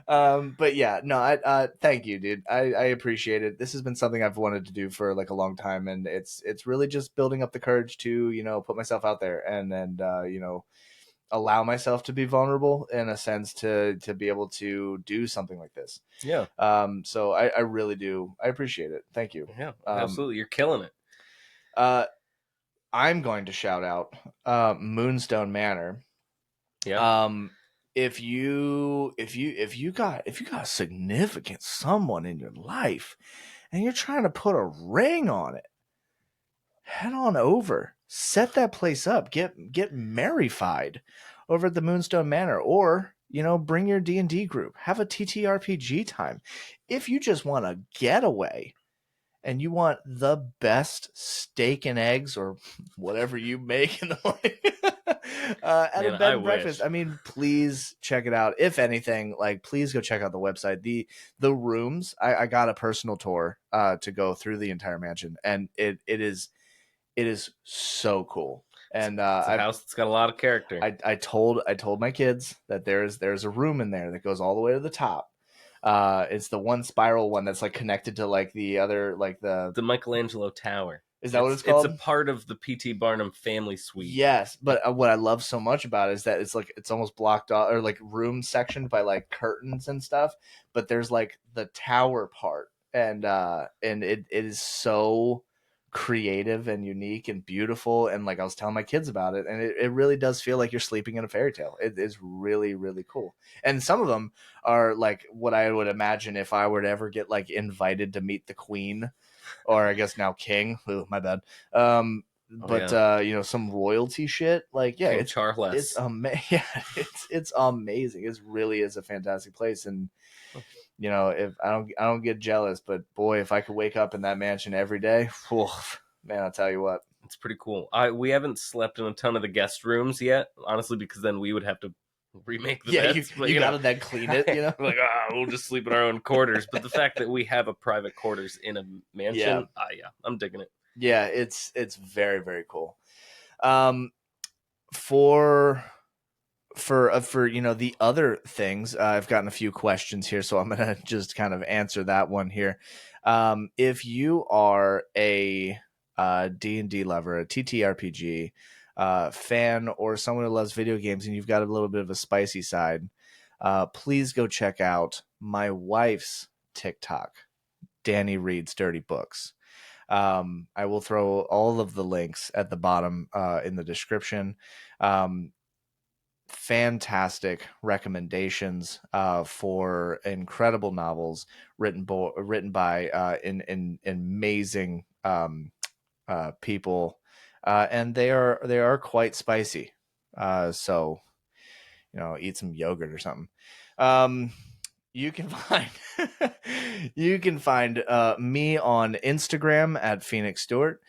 Um, but yeah, no, thank you, dude. I appreciate it. This has been something I've wanted to do for like a long time, and it's really just building up the courage to, put myself out there and allow myself to be vulnerable in a sense to be able to do something like this. Yeah, So I really do. I appreciate it. Thank you. yeah, Um, absolutely. You're killing it. uh, I'm going to shout out Moonstone Manor. Yeah, Um, if you got a significant someone in your life and you're trying to put a ring on it, head on over, set that place up, get merrified over at the Moonstone Manor, or bring your D&D group, have a TTRPG time. If you just want a getaway and you want the best steak and eggs or whatever you make in the morning at a man, bed I and breakfast, wish. I mean, please check it out. If anything, like, please go check out the website. The rooms, I got a personal tour to go through the entire mansion, and it is so cool. And It's a house that's got a lot of character. I told my kids that there's a room in there that goes all the way to the top. It's the one spiral one that's like connected to like the other, like the The Michelangelo Tower. is that what it's It's a called? part of the P.T. Barnum family suite. Yes, but what I love so much about it is that it's almost blocked off, or like room sectioned by like curtains and stuff. But there's like the tower part, and it is so creative and unique and beautiful. And like I was telling my kids about it, and it really does feel like you're sleeping in a fairy tale. It is really, really cool. And some of them are like what I would imagine if I were to ever get like invited to meet the queen, or I guess now king. Ooh, my bad. Oh But yeah, some royalty shit. Like, yeah, King it's Charles. yeah, it's amazing. It really is a fantastic place, and if I don't get jealous, but boy, if I could wake up in that mansion every day, whew, man, I'll tell you what. It's pretty cool. We haven't slept in a ton of the guest rooms yet, honestly, because then we would have to remake the Yeah, you beds. But you gotta then clean it. like we'll just sleep in our own quarters. But the fact that we have a private quarters in a Yeah, mansion, yeah, I'm digging it. yeah, it's very, very cool. Um, for for the other things, I've gotten a few questions here, so I'm gonna just kind of answer that one here. If you are a D&D lover, a TTRPG fan, or someone who loves video games and you've got a little bit of a spicy side, please go check out my wife's TikTok, Danny Reads Dirty Books. I will throw all of the links at the bottom in the description. Um, Fantastic recommendations for incredible novels written by amazing people, and they are quite spicy. So eat some yogurt or something. Um, you can find me on Instagram at Phoenix Stewart.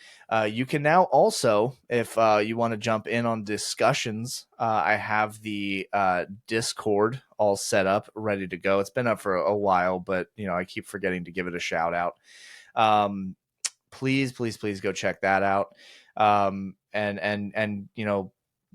You can now also, if you want to jump in on discussions, I have the Discord all set up, ready to go. It's been up for a while, but I keep forgetting to give it a shout out. Um, please go check that out. And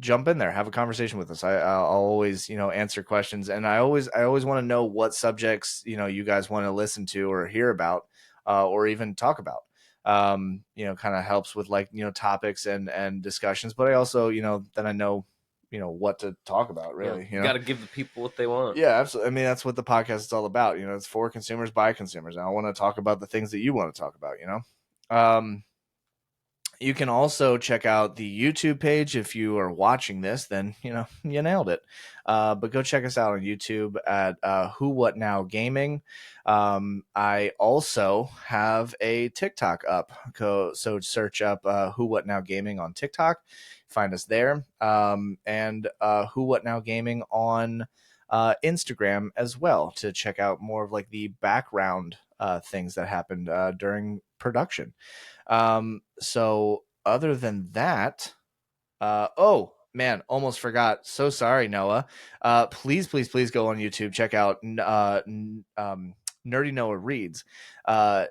jump in there, have a conversation with us. I'll always answer questions, and I always want to know what subjects you guys want to listen to or hear about, or even talk about. Kind of helps with like topics and discussions, but I also then I know what to talk about, Yeah, really. you got to give the people what they want. Yeah, absolutely. I mean, that's what the podcast is all about. It's for consumers by consumers. And I want to talk about the things that you want to talk about. You can also check out the YouTube page. If you are watching this, then you nailed it. But go check us out on YouTube at Who What Now Gaming. I also have a TikTok up. So search up Who What Now Gaming on TikTok. Find us there. And Who What Now Gaming on Instagram as well to check out more of like the background things that happened during production. So other than that, oh man, almost forgot. So sorry, Noah. Please go on YouTube. Check out Nerdy Noah Reads. Uh,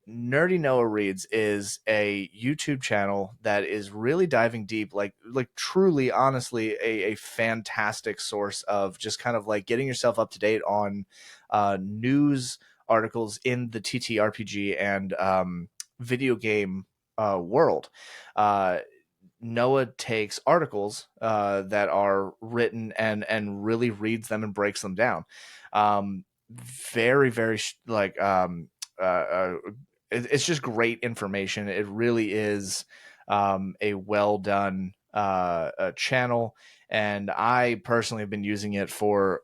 Nerdy Noah Reads is a YouTube channel that is really diving deep, like truly, honestly, a fantastic source of just kind of like getting yourself up to date on news articles in the TTRPG and video game world. Noah takes articles that are written and really reads them and breaks them down. Very like it's just great information. It really is a well done channel, and I personally have been using it for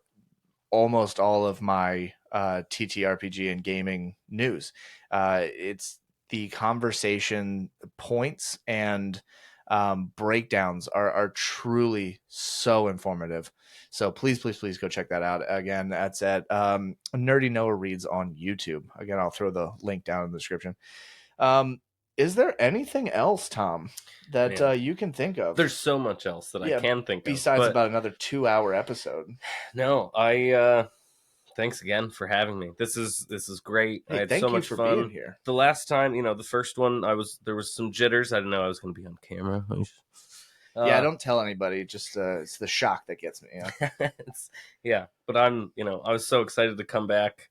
almost all of my TTRPG and gaming news. It's the conversation points and breakdowns are truly so informative. So please go check that out. Again, that's at Nerdy Noah Reads on YouTube. Again, I'll throw the link down in the description. Is there anything else, Tom, that Man, you can think of? there's so much else that I Yeah, can think of. besides But about another 2-hour episode. no, thanks again for having me. This is great. I Hey, had so thank you much for fun. being here. The last time, the first one, there was some jitters. I didn't know I was going to be on camera. Yeah, don't tell anybody. Just it's the shock that gets me. Yeah. Yeah, but I was so excited to come back.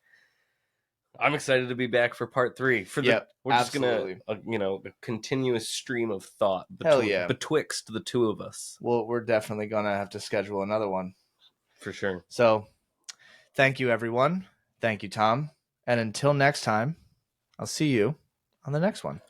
I'm excited to be back for part 3. Yep, We're just absolutely. gonna, a continuous stream of thought Hell yeah. betwixt the two of us. Well, we're definitely gonna have to schedule another one For sure. So, thank you, everyone. Thank you, Tom. And until next time, I'll see you on the next one.